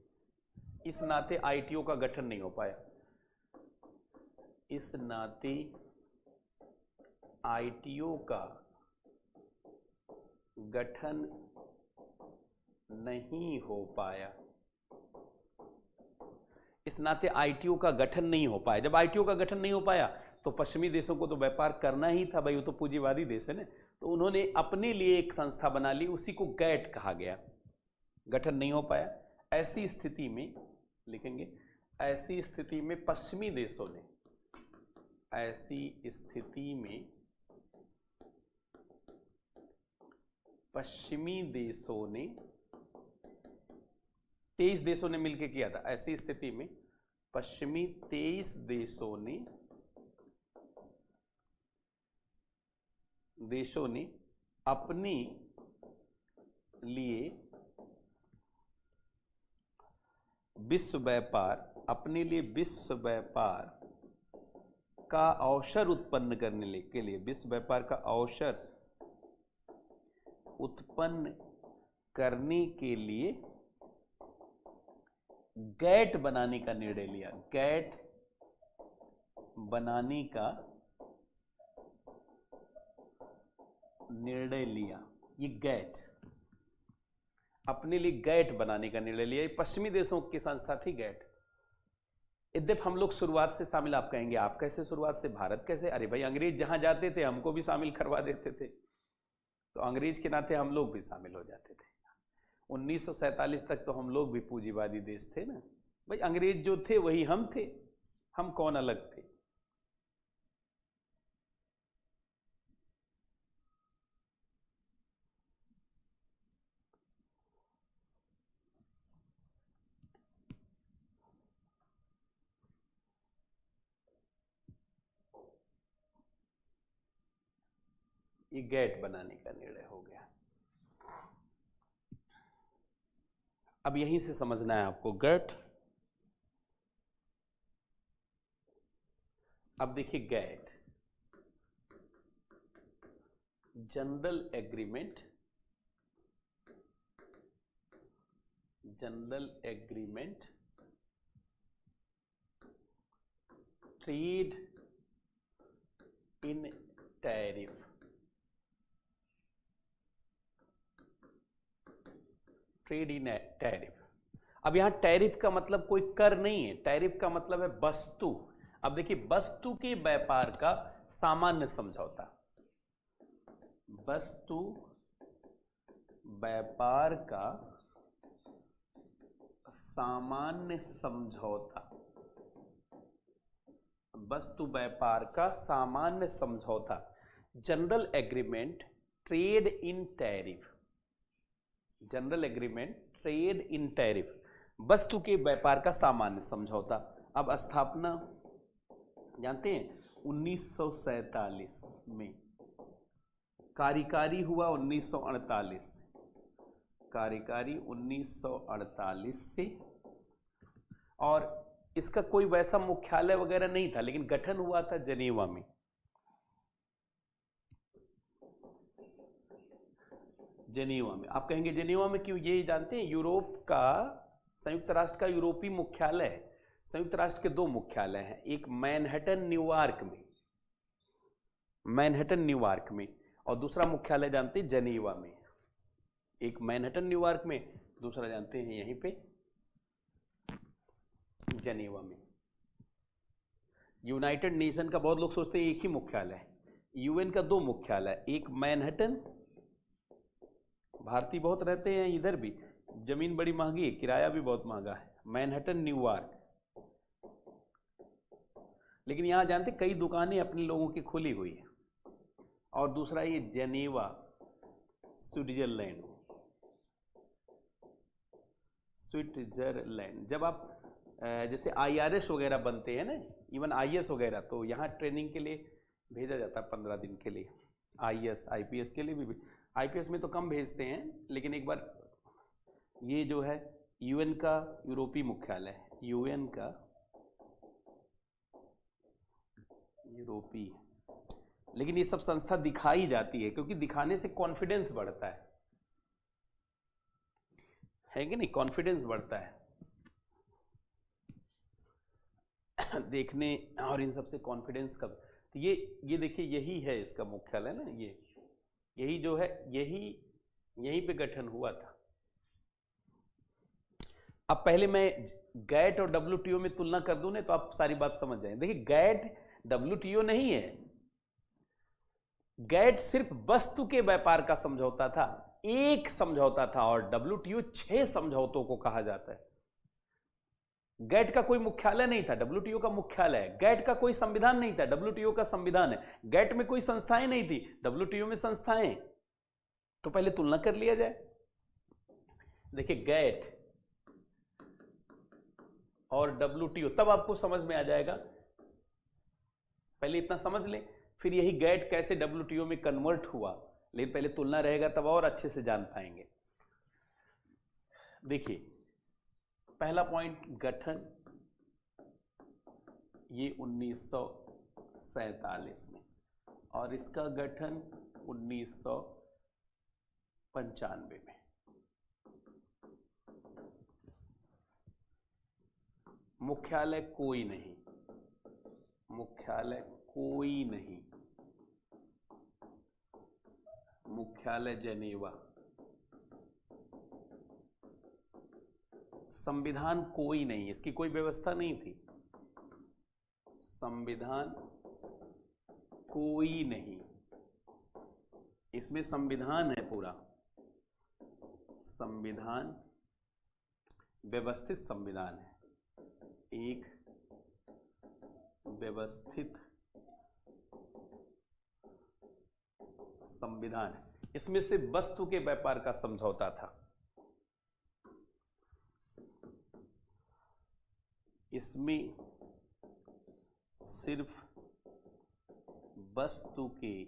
इस नाते आईटीओ का गठन नहीं हो पाया, इस नाते आईटीओ का गठन नहीं हो पाया, इस नाते आईटीओ का गठन नहीं हो पाया। जब आईटीओ का गठन नहीं हो पाया तो पश्चिमी देशों को तो व्यापार करना ही था भाई, वो तो पूंजीवादी देश है ना, तो उन्होंने अपने लिए एक संस्था बना ली, उसी को गैट कहा गया। गठन नहीं हो पाया। ऐसी स्थिति में लिखेंगे, ऐसी स्थिति में पश्चिमी देशों ने, ऐसी स्थिति में पश्चिमी देशों ने, 23 देशों ने मिलकर किया था। ऐसी स्थिति में पश्चिमी 23 देशों ने अपने लिए विश्व व्यापार का अवसर उत्पन्न करने के लिए, विश्व व्यापार का अवसर उत्पन्न करने के लिए गैट बनाने का निर्णय लिया। गैट बनाने का निर्णय लिया। ये गैट, अपने लिए गैट बनाने का निर्णय लिया। ये पश्चिमी देशों की संस्था थी गैट। यद्यप हम लोग शुरुआत से शामिल, आप कहेंगे आप कैसे शुरुआत से, भारत कैसे? अरे भाई, अंग्रेज जहां जाते थे हमको भी शामिल करवा देते थे, तो अंग्रेज के नाते हम लोग भी शामिल हो जाते थे। 1947 तक तो हम लोग भी पूंजीवादी देश थे ना भाई। अंग्रेज जो थे वही हम थे, हम कौन अलग थे? ये गैट बनाने का निर्णय हो गया। अब यहीं से समझना है आपको गैट। अब देखिए GATT, General Agreement, Trade in Tariff. Trade in Tariff. अब यहां टैरिफ का मतलब कोई कर नहीं है, टैरिफ का मतलब है वस्तु। अब देखिए, वस्तु के व्यापार का सामान्य समझौता, वस्तु व्यापार का सामान्य समझौता, वस्तु व्यापार का सामान्य समझौता, general Agreement Trade in tariff, general Agreement Trade in tariff, वस्तु के व्यापार का सामान्य समझौता। अब स्थापना जानते हैं 1947 में, कार्यकारी हुआ 1948, कार्यकारी 1948 से, और इसका कोई वैसा मुख्यालय वगैरह नहीं था, लेकिन गठन हुआ था जेनेवा में। जेनेवा में, आप कहेंगे जेनेवा में क्यों? ये जानते हैं, यूरोप का, संयुक्त राष्ट्र का यूरोपीय मुख्यालय है। संयुक्त राष्ट्र के 2 मुख्यालय हैं, एक मैनहट्टन न्यूयॉर्क में, मैनहट्टन न्यूयॉर्क में, और दूसरा मुख्यालय जानते हैं जेनेवा में। एक मैनहट्टन न्यूयॉर्क में, दूसरा जानते हैं यहीं पे जेनेवा में। यूनाइटेड नेशन का बहुत लोग सोचते हैं एक ही मुख्यालय है, यूएन का 2 मुख्यालय, एक मैनहट्टन, भारतीय बहुत रहते हैं इधर भी, जमीन बड़ी महंगी है, किराया भी बहुत महंगा है, मैनहट्टन न्यूयॉर्क। लेकिन यहां जानते कई दुकानें अपने लोगों की खुली हुई है। और दूसरा ये जेनेवा, स्विट्जरलैंड, स्विट्जरलैंड। जब आप जैसे IRS वगैरह बनते हैं ना, इवन IS वगैरह, तो यहाँ ट्रेनिंग के लिए भेजा जाता है 15 दिन के लिए। IS IPS के लिए भी, IPS में तो कम भेजते हैं, लेकिन एक बार ये जो है UN का यूरोपीय मुख्यालय है, UN का यूरोपीय, लेकिन ये सब संस्था दिखाई जाती है, क्योंकि दिखाने से कॉन्फिडेंस बढ़ता है कि नहीं? कॉन्फिडेंस बढ़ता है देखने और इन सब से कॉन्फिडेंस कब। तो ये देखिए, यही है इसका मुख्यालय ना, यही जो है, यहीं पे गठन हुआ था। अब पहले मैं गैट और WTO में तुलना कर दूं ना, तो आप सारी बात समझ जाएंगे। देखिए, गैट WTO नहीं है, गैट सिर्फ वस्तु के व्यापार का समझौता था, एक समझौता था, और डब्ल्यूटीओ 6 समझौतों को कहा जाता है। गैट का कोई मुख्यालय नहीं था, डब्ल्यूटीओ का मुख्यालय है। गैट का कोई संविधान नहीं था, डब्ल्यूटीओ का संविधान है। गैट में कोई संस्थाएं नहीं थी, डब्ल्यूटीओ में संस्थाएं। तो पहले तुलना कर लिया जाए। देखिए, गैट और डब्ल्यूटीओ, तब आपको समझ में आ जाएगा। पहले इतना समझ लें, फिर यही गैट कैसे डब्ल्यूटीओ में कन्वर्ट हुआ, लेकिन पहले तुलना रहेगा तब और अच्छे से जान पाएंगे। देखिए, पहला पॉइंट गठन, ये 1947 में, और इसका गठन 1995 में। मुख्यालय कोई नहीं, मुख्यालय कोई नहीं, मुख्यालय जेनेवा। संविधान कोई नहीं, इसकी कोई व्यवस्था नहीं थी। संविधान कोई नहीं, इसमें संविधान है पूरा, संविधान, व्यवस्थित संविधान है, एक व्यवस्थित संविधान है। इसमें से वस्तु के व्यापार का समझौता था। इसमें सिर्फ वस्तु के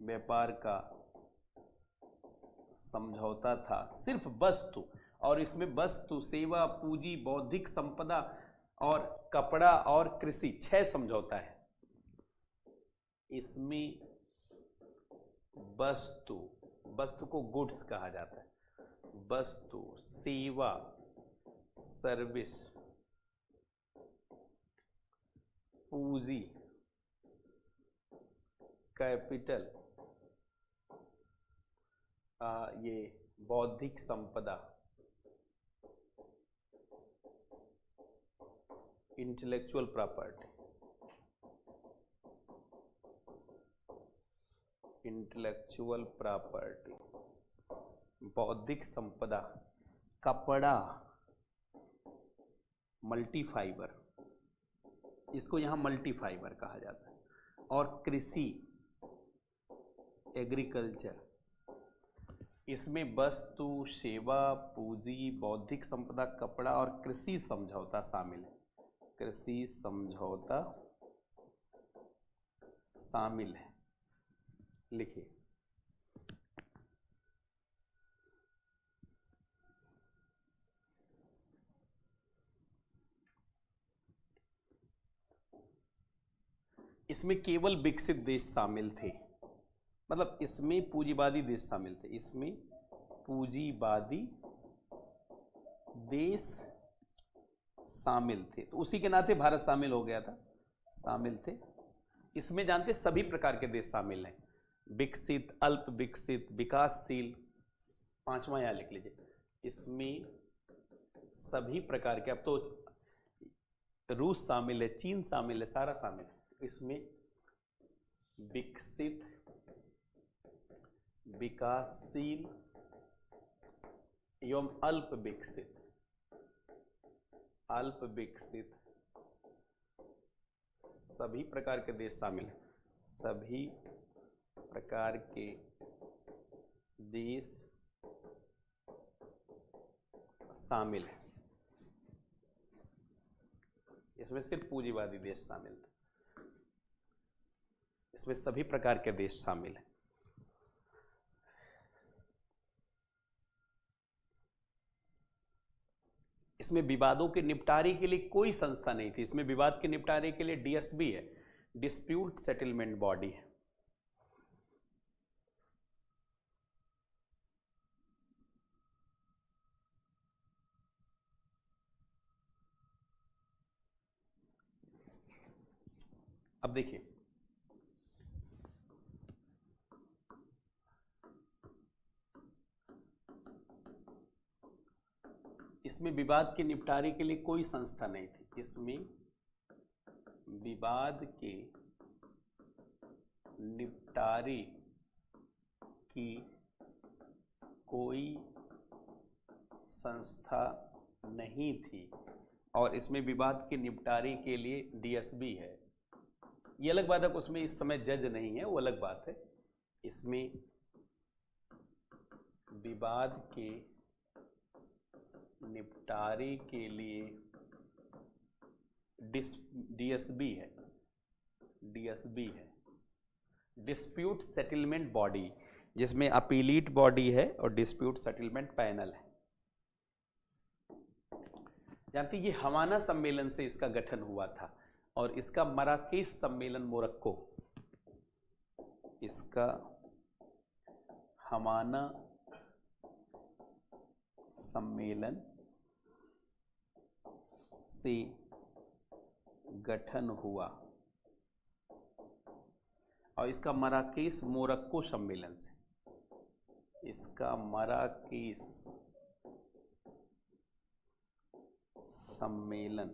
व्यापार का समझौता था, सिर्फ वस्तु। और इसमें वस्तु, सेवा, पूंजी, बौद्धिक संपदा और कपड़ा और कृषि, 6 समझौता है। इसमें वस्तु, वस्तु को गुड्स कहा जाता है, वस्तु, सेवा, सर्विस, पूंजी, कैपिटल, ये बौद्धिक संपदा, इंटेलेक्चुअल प्रॉपर्टी, इंटेलेक्चुअल प्रॉपर्टी, बौद्धिक संपदा, कपड़ा, मल्टी फाइबर, इसको यहां मल्टी फाइबर कहा जाता है, और कृषि, एग्रीकल्चर। इसमें वस्तु, सेवा, पूंजी, बौद्धिक संपदा, कपड़ा और कृषि समझौता शामिल है, कृषि समझौता शामिल है। लिखिए, इसमें केवल विकसित देश शामिल थे, मतलब इसमें पूंजीवादी देश शामिल थे, इसमें पूंजीवादी देश शामिल थे। तो उसी के नाते भारत शामिल हो गया था, शामिल थे। इसमें जानते सभी प्रकार के देश शामिल हैं, विकसित, अल्प विकसित, विकासशील। 5वां यहां लिख लीजिए, इसमें सभी प्रकार के, अब तो रूस शामिल है, चीन शामिल है, सारा शामिल है। इसमें विकसित, विकासशील एवं अल्प विकसित, अल्प विकसित सभी प्रकार के देश शामिल हैं, सभी प्रकार के देश शामिल है। इसमें सिर्फ पूंजीवादी देश शामिल है, इसमें सभी प्रकार के देश शामिल हैं। इसमें विवादों के निपटारे के लिए कोई संस्था नहीं थी। इसमें विवाद के निपटारे के लिए डीएसबी है, डिस्प्यूट सेटलमेंट बॉडी है। अब देखिए, इसमें विवाद के निपटारे के लिए कोई संस्था नहीं थी। इसमें विवाद के निपटारे की कोई संस्था नहीं थी, और इसमें विवाद के निपटारे के लिए डीएसबी है। ये अलग बात है, उसमें इस समय जज नहीं है, वो अलग बात है। इसमें विवाद के निपटारे के लिए डीएसबी है, डीएसबी है, डिस्प्यूट सेटलमेंट बॉडी, जिसमें अपीलीट बॉडी है और डिस्प्यूट सेटलमेंट पैनल है। जानती, ये हवाना सम्मेलन से इसका गठन हुआ था, और इसका मराकेश सम्मेलन मोरक्को, इसका हवाना सम्मेलन से गठन हुआ, और इसका मराकेश मोरक्को सम्मेलन से, इसका मराकेश सम्मेलन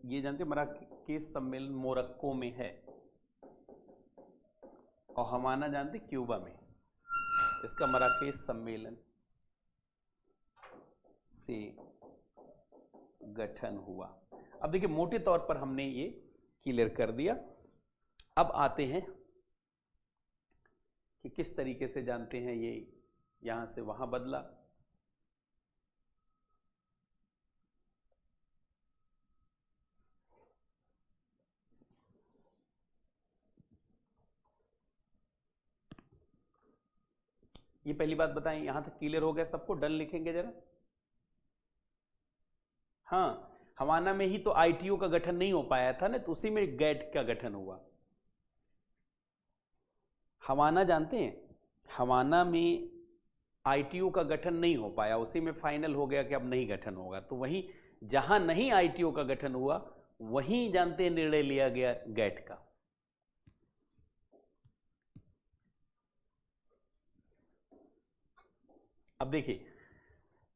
ये जानते हैं मराकेश सम्मेलन मोरक्को में है, और हवाना जानते क्यूबा में। इसका मराकेश सम्मेलन से गठन हुआ। अब देखिए, मोटे तौर पर हमने ये क्लियर कर दिया। अब आते हैं कि किस तरीके से जानते हैं ये यहां से वहां बदला। ये पहली बात बताएं, यहां तक क्लियर हो गया सबको? डन लिखेंगे जरा। हाँ, हवाना में ही तो आईटीओ का गठन नहीं हो पाया था ना, तो उसी में गैट का गठन हुआ। हवाना जानते हैं, हवाना में आईटीओ का गठन नहीं हो पाया, उसी में फाइनल हो गया कि अब नहीं गठन होगा। तो वहीं जहां नहीं आईटीओ का गठन हुआ, वहीं जानते हैं निर्णय लिया गया गैट का। अब देखिए,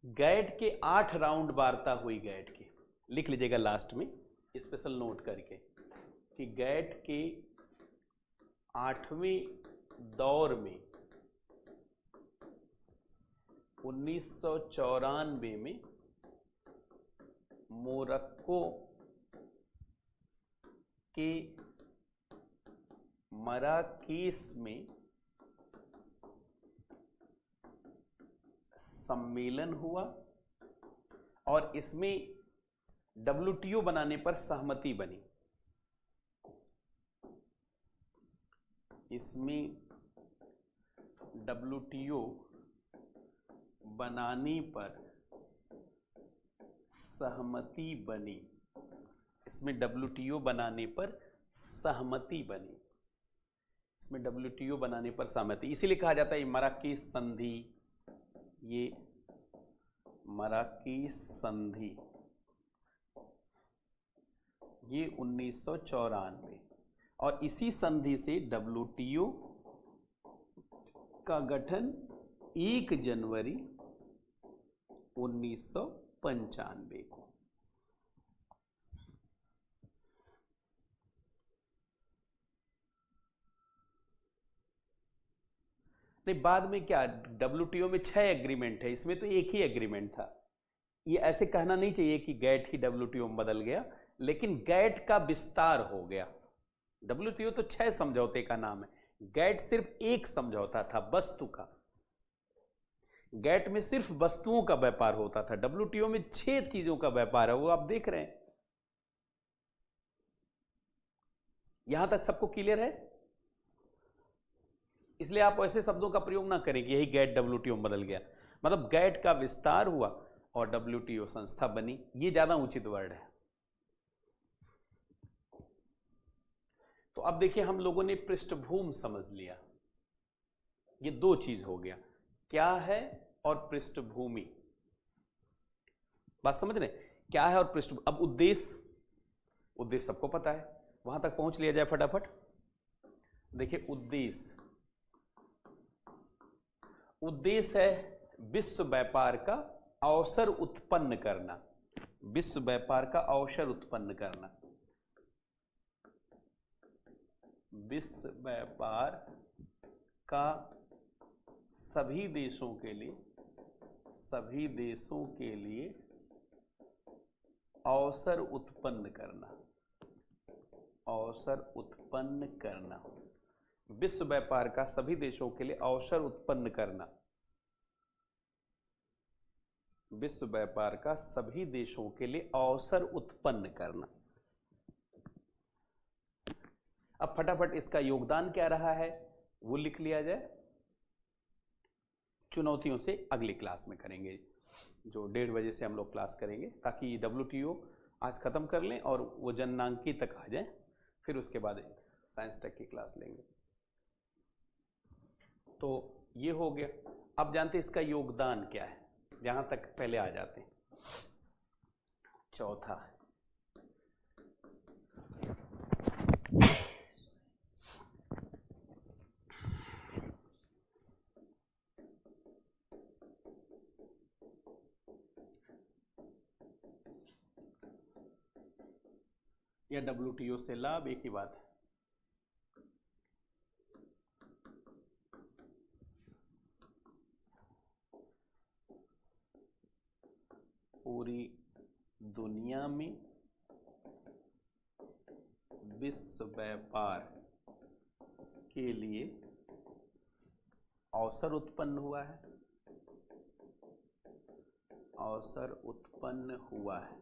गैट के 8 राउंड वार्ता हुई। गैट के लिख लीजिएगा लास्ट में स्पेशल नोट करके कि गैट के 8वें दौर में 1994 में मोरक्को के मराकेश में सम्मेलन हुआ, और इसमें डब्ल्यूटीओ बनाने पर सहमति बनी। इसमें डब्ल्यूटीओ बनाने पर सहमति बनी। इसमें डब्ल्यूटीओ बनाने पर सहमति बनी। इसमें डब्ल्यूटीओ बनाने पर सहमति, इसीलिए कहा जाता है मराकेश संधि। ये मराकेश संधि ये 1994, और इसी संधि से डब्ल्यूटीओ का गठन 1 जनवरी 1995 को। नहीं, बाद में क्या, डब्ल्यूटीओ में 6 एग्रीमेंट है, इसमें तो एक ही एग्रीमेंट था। ये ऐसे कहना नहीं चाहिए कि गैट ही डब्ल्यूटीओ में बदल गया, लेकिन गैट का विस्तार हो गया। डब्ल्यूटीओ तो 6 समझौते का नाम है, गैट सिर्फ एक समझौता था वस्तु का। गैट में सिर्फ वस्तुओं का व्यापार होता था, डब्ल्यूटीओ में 6 चीजों का व्यापार है, वो आप देख रहे हैं। यहां तक सबको क्लियर है? इसलिए आप ऐसे शब्दों का प्रयोग ना करें कि यही गैट डब्ल्यूटीओ में बदल गया। मतलब गैट का विस्तार हुआ और डब्ल्यूटीओ संस्था बनी, ये ज्यादा उचित वर्ड है। तो अब देखिए, हम लोगों ने पृष्ठभूमि समझ लिया। ये 2 चीज हो गया, क्या है और पृष्ठभूमि। बात समझ रहे? क्या है और पृष्ठभूमि। अब उद्देश्य सबको पता है, वहां तक पहुंच लिया जाए फटाफट। देखिए, उद्देश्य है विश्व व्यापार का अवसर उत्पन्न करना। विश्व व्यापार का अवसर उत्पन्न करना, विश्व व्यापार का सभी देशों के लिए अवसर उत्पन्न करना, अवसर उत्पन्न करना, विश्व व्यापार का सभी देशों के लिए अवसर उत्पन्न करना, विश्व व्यापार का सभी देशों के लिए अवसर उत्पन्न करना। अब फटाफट इसका योगदान क्या रहा है वो लिख लिया जाए। चुनौतियों से अगली क्लास में करेंगे, जो 1:30 बजे से हम लोग क्लास करेंगे, ताकि WTO आज खत्म कर लें और वो जननांकी तक आ जाए, फिर उसके बाद साइंस टेक की क्लास लेंगे। तो ये हो गया। अब जानते हैं इसका योगदान क्या है, यहां तक पहले आ जाते हैं। चौथा, या WTO से लाभ एक ही बात है। पूरी दुनिया में विश्व व्यापार के लिए अवसर उत्पन्न हुआ है, अवसर उत्पन्न हुआ है।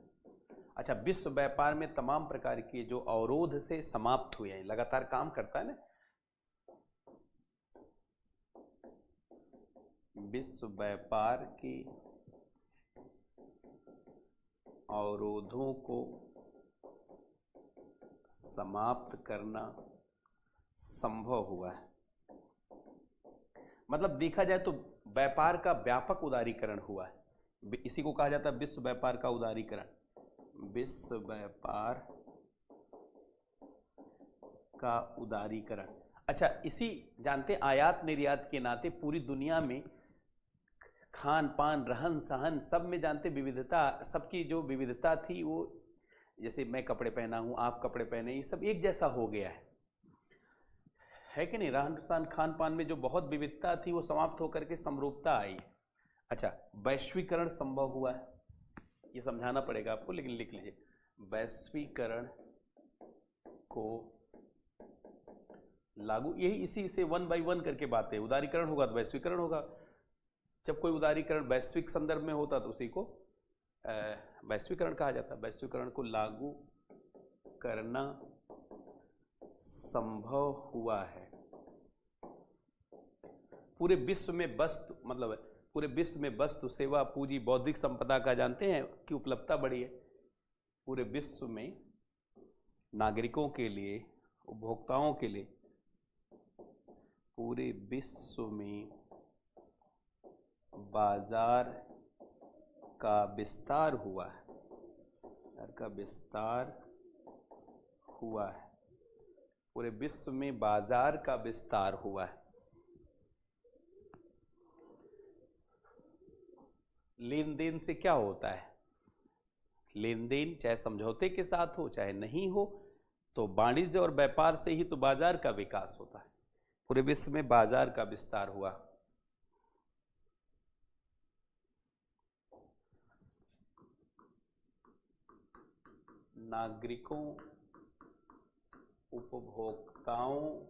अच्छा, विश्व व्यापार में तमाम प्रकार के जो अवरोध से समाप्त हुए हैं, लगातार काम करता है ना, विश्व व्यापार की अवरोधों को समाप्त करना संभव हुआ है। मतलब देखा जाए तो व्यापार का व्यापक उदारीकरण हुआ है, इसी को कहा जाता है विश्व व्यापार का उदारीकरण, विश्व व्यापार का उदारीकरण। अच्छा, इसी जानते आयात निर्यात के नाते पूरी दुनिया में खान पान रहन सहन सब में जानते विविधता, सबकी जो विविधता थी वो, जैसे मैं कपड़े पहना हूं, आप कपड़े पहने, ये सब एक जैसा हो गया है कि नहीं। रहन सहन खान पान में जो बहुत विविधता थी वो समाप्त होकर के समरूपता आई। अच्छा, वैश्वीकरण संभव हुआ है, ये समझाना पड़ेगा आपको, लेकिन लिख लीजिए। वैश्वीकरण को लागू, यही इसी से 1 by 1 करके बात है। उदारीकरण होगा तो वैश्वीकरण होगा। जब कोई उदारीकरण वैश्विक संदर्भ में होता तो उसी को वैश्वीकरण कहा जाता है। वैश्वीकरण को लागू करना संभव हुआ है। पूरे विश्व में वस्तु, मतलब पूरे विश्व में वस्तु, सेवा, पूंजी, बौद्धिक संपदा का जानते हैं कि उपलब्धता बढ़ी है। पूरे विश्व में नागरिकों के लिए, उपभोक्ताओं के लिए, पूरे विश्व में बाजार का विस्तार हुआ है, बाजार का विस्तार हुआ है। पूरे विश्व में बाजार का विस्तार हुआ है। लेन देन से क्या होता है, लेन देन चाहे समझौते के साथ हो चाहे नहीं हो, तो वाणिज्य और व्यापार से ही तो बाजार का विकास होता है। पूरे विश्व में बाजार का विस्तार हुआ। नागरिकों, उपभोक्ताओं,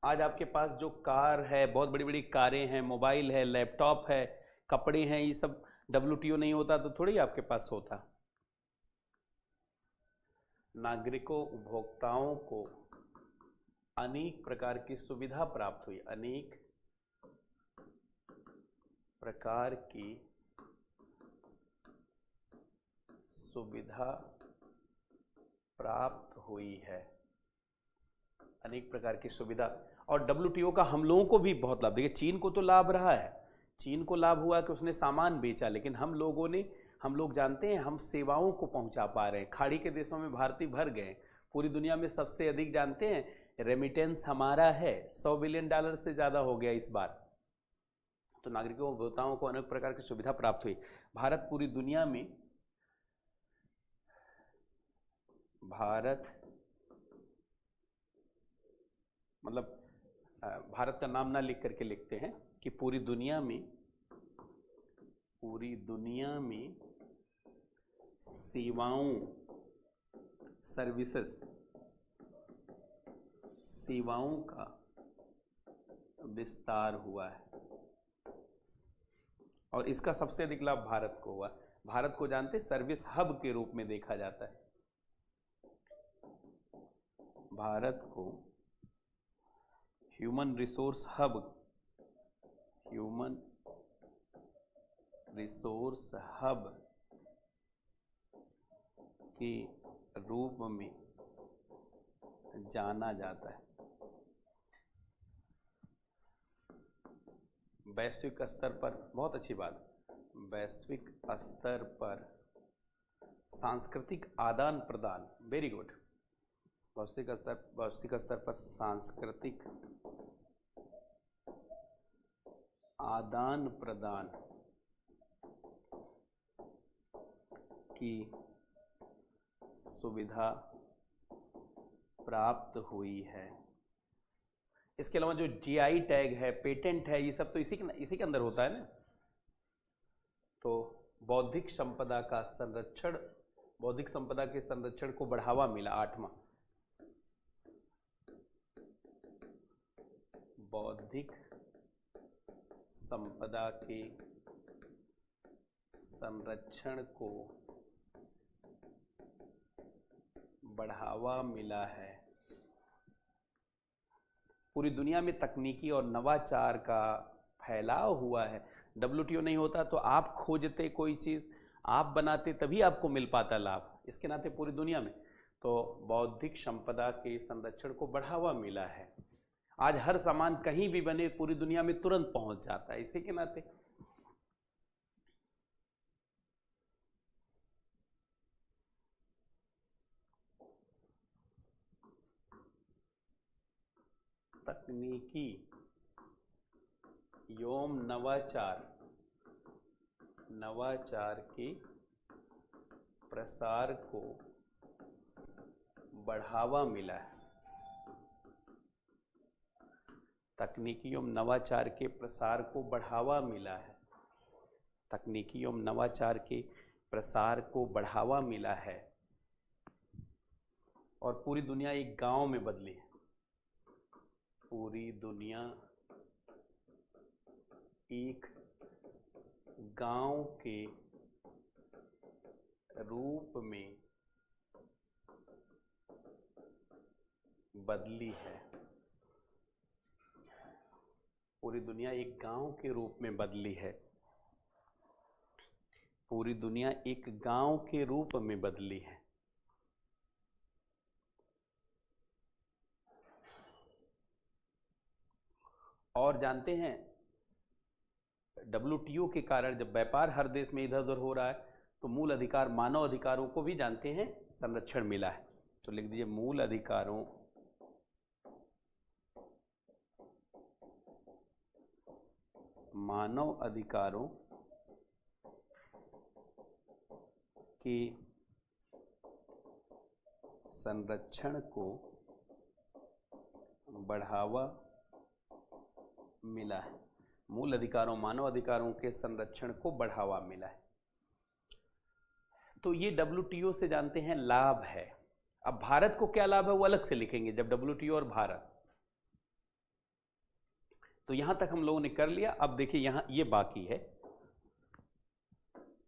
आज आपके पास जो कार है, बहुत बड़ी बड़ी कारें हैं, मोबाइल है, लैपटॉप है, कपड़े हैं, ये सब WTO नहीं होता तो थोड़ी आपके पास होता। नागरिकों, उपभोक्ताओं को अनेक प्रकार की सुविधा प्राप्त हुई, अनेक प्रकार की सुविधा प्राप्त हुई है, अनेक प्रकार की सुविधा। और WTO का हम लोगों को भी बहुत लाभ, देखिए चीन को तो लाभ रहा है, चीन को लाभ हुआ कि उसने सामान बेचा, लेकिन हम लोग जानते हैं हम सेवाओं को पहुंचा पा रहे हैं। खाड़ी के देशों में भारतीय भर गए, पूरी दुनिया में सबसे अधिक जानते हैं रेमिटेंस हमारा है, $100 बिलियन से ज्यादा हो गया इस बार। तो नागरिकों, उपभोक्ताओं को अनेक प्रकार की सुविधा प्राप्त हुई। भारत पूरी दुनिया में भारत, मतलब भारत का नाम ना लिख करके लिखते हैं कि पूरी दुनिया में सेवाओं, सर्विसेज, सेवाओं का विस्तार हुआ है और इसका सबसे अधिक लाभ भारत को हुआ। भारत को जानते सर्विस हब के रूप में देखा जाता है। भारत को ह्यूमन रिसोर्स हब के रूप में जाना जाता है। वैश्विक स्तर पर, बहुत अच्छी बात, वैश्विक स्तर पर सांस्कृतिक आदान प्रदान, वेरी गुड, वैश्विक स्तर पर सांस्कृतिक आदान प्रदान की सुविधा प्राप्त हुई है। इसके अलावा जो जीआई टैग है, पेटेंट है, ये सब तो इसी के अंदर होता है ना। तो बौद्धिक संपदा का संरक्षण, बौद्धिक संपदा के संरक्षण को बढ़ावा मिला। 8वां, बौद्धिक संपदा के संरक्षण को बढ़ावा मिला है। पूरी दुनिया में तकनीकी और नवाचार का फैलाव हुआ है। WTO नहीं होता तो आप खोजते कोई चीज, आप बनाते, तभी आपको मिल पाता लाभ। इसके नाते पूरी दुनिया में तो बौद्धिक संपदा के संरक्षण को बढ़ावा मिला है। आज हर सामान कहीं भी बने पूरी दुनिया में तुरंत पहुंच जाता है। इसी के नाते तकनीकी एवं नवाचार के प्रसार को बढ़ावा मिला है। तकनीकी एवं नवाचार के प्रसार को बढ़ावा मिला है। तकनीकी एवं नवाचार के प्रसार को बढ़ावा मिला है और पूरी दुनिया एक गांव में बदली है। पूरी दुनिया एक गांव के रूप में बदली है। पूरी दुनिया एक गांव के रूप में बदली है। पूरी दुनिया एक गांव के रूप में बदली है। और जानते हैं WTO के कारण जब व्यापार हर देश में इधर उधर हो रहा है तो मूल अधिकार, मानव अधिकारों को भी जानते हैं संरक्षण मिला है। तो लिख दीजिए मूल अधिकारों मानव अधिकारों के संरक्षण को बढ़ावा मिला है। मूल अधिकारों, मानव अधिकारों के संरक्षण को बढ़ावा मिला है। तो ये WTO से जानते हैं लाभ है। अब भारत को क्या लाभ है वो अलग से लिखेंगे जब WTO और भारत। तो यहां तक हम लोगों ने कर लिया। अब देखिए यहां ये बाकी है।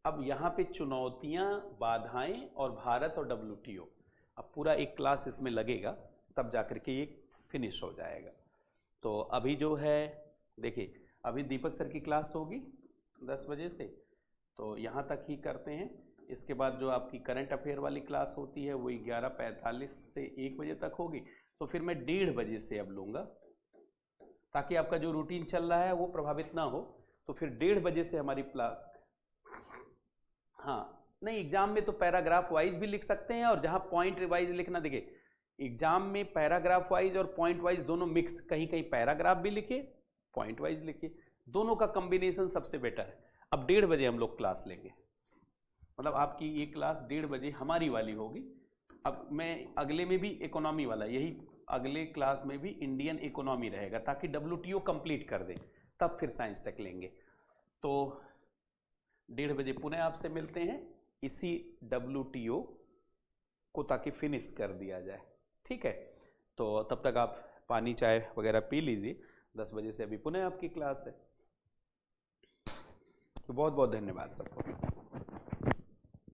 अब यहां पे चुनौतियां, बाधाएं और भारत और WTO। अब पूरा एक क्लास इसमें लगेगा तब जाकर के ये फिनिश हो जाएगा। तो अभी जो है देखिए, अभी दीपक सर की क्लास होगी 10 बजे से, तो यहाँ तक ही करते हैं। इसके बाद जो आपकी करंट अफेयर वाली क्लास होती है वो 11:45 से 1 बजे तक होगी। तो फिर मैं 1:30 बजे से अब लूँगा ताकि आपका जो रूटीन चल रहा है वो प्रभावित ना हो। तो फिर 1:30 बजे से हमारी हाँ नहीं, एग्जाम में तो पैराग्राफ वाइज भी लिख सकते हैं और जहाँ पॉइंट वाइज लिखना, देखिए एग्जाम में पैराग्राफ वाइज और पॉइंट वाइज दोनों मिक्स, कहीं कहीं पैराग्राफ भी लिखे, पॉइंट वाइज लिखिए, दोनों का कॉम्बिनेशन सबसे बेटर है। अब 1:30 बजे हम लोग क्लास लेंगे, मतलब आपकी ये क्लास 1:30 बजे हमारी वाली होगी अब मैं अगले में भी इकोनॉमी वाला, यही अगले क्लास में भी इंडियन इकोनॉमी रहेगा, ताकि WTO कंप्लीट कर दे, तब फिर साइंस टेक लेंगे। तो 1:30 बजे पुनः आपसे मिलते हैं, इसी WTO को ताकि फिनिश कर दिया जाए, ठीक है। तो तब तक आप पानी चाय वगैरह पी लीजिए, 10 बजे से अभी पुनः आपकी क्लास है। तो बहुत बहुत धन्यवाद सबको।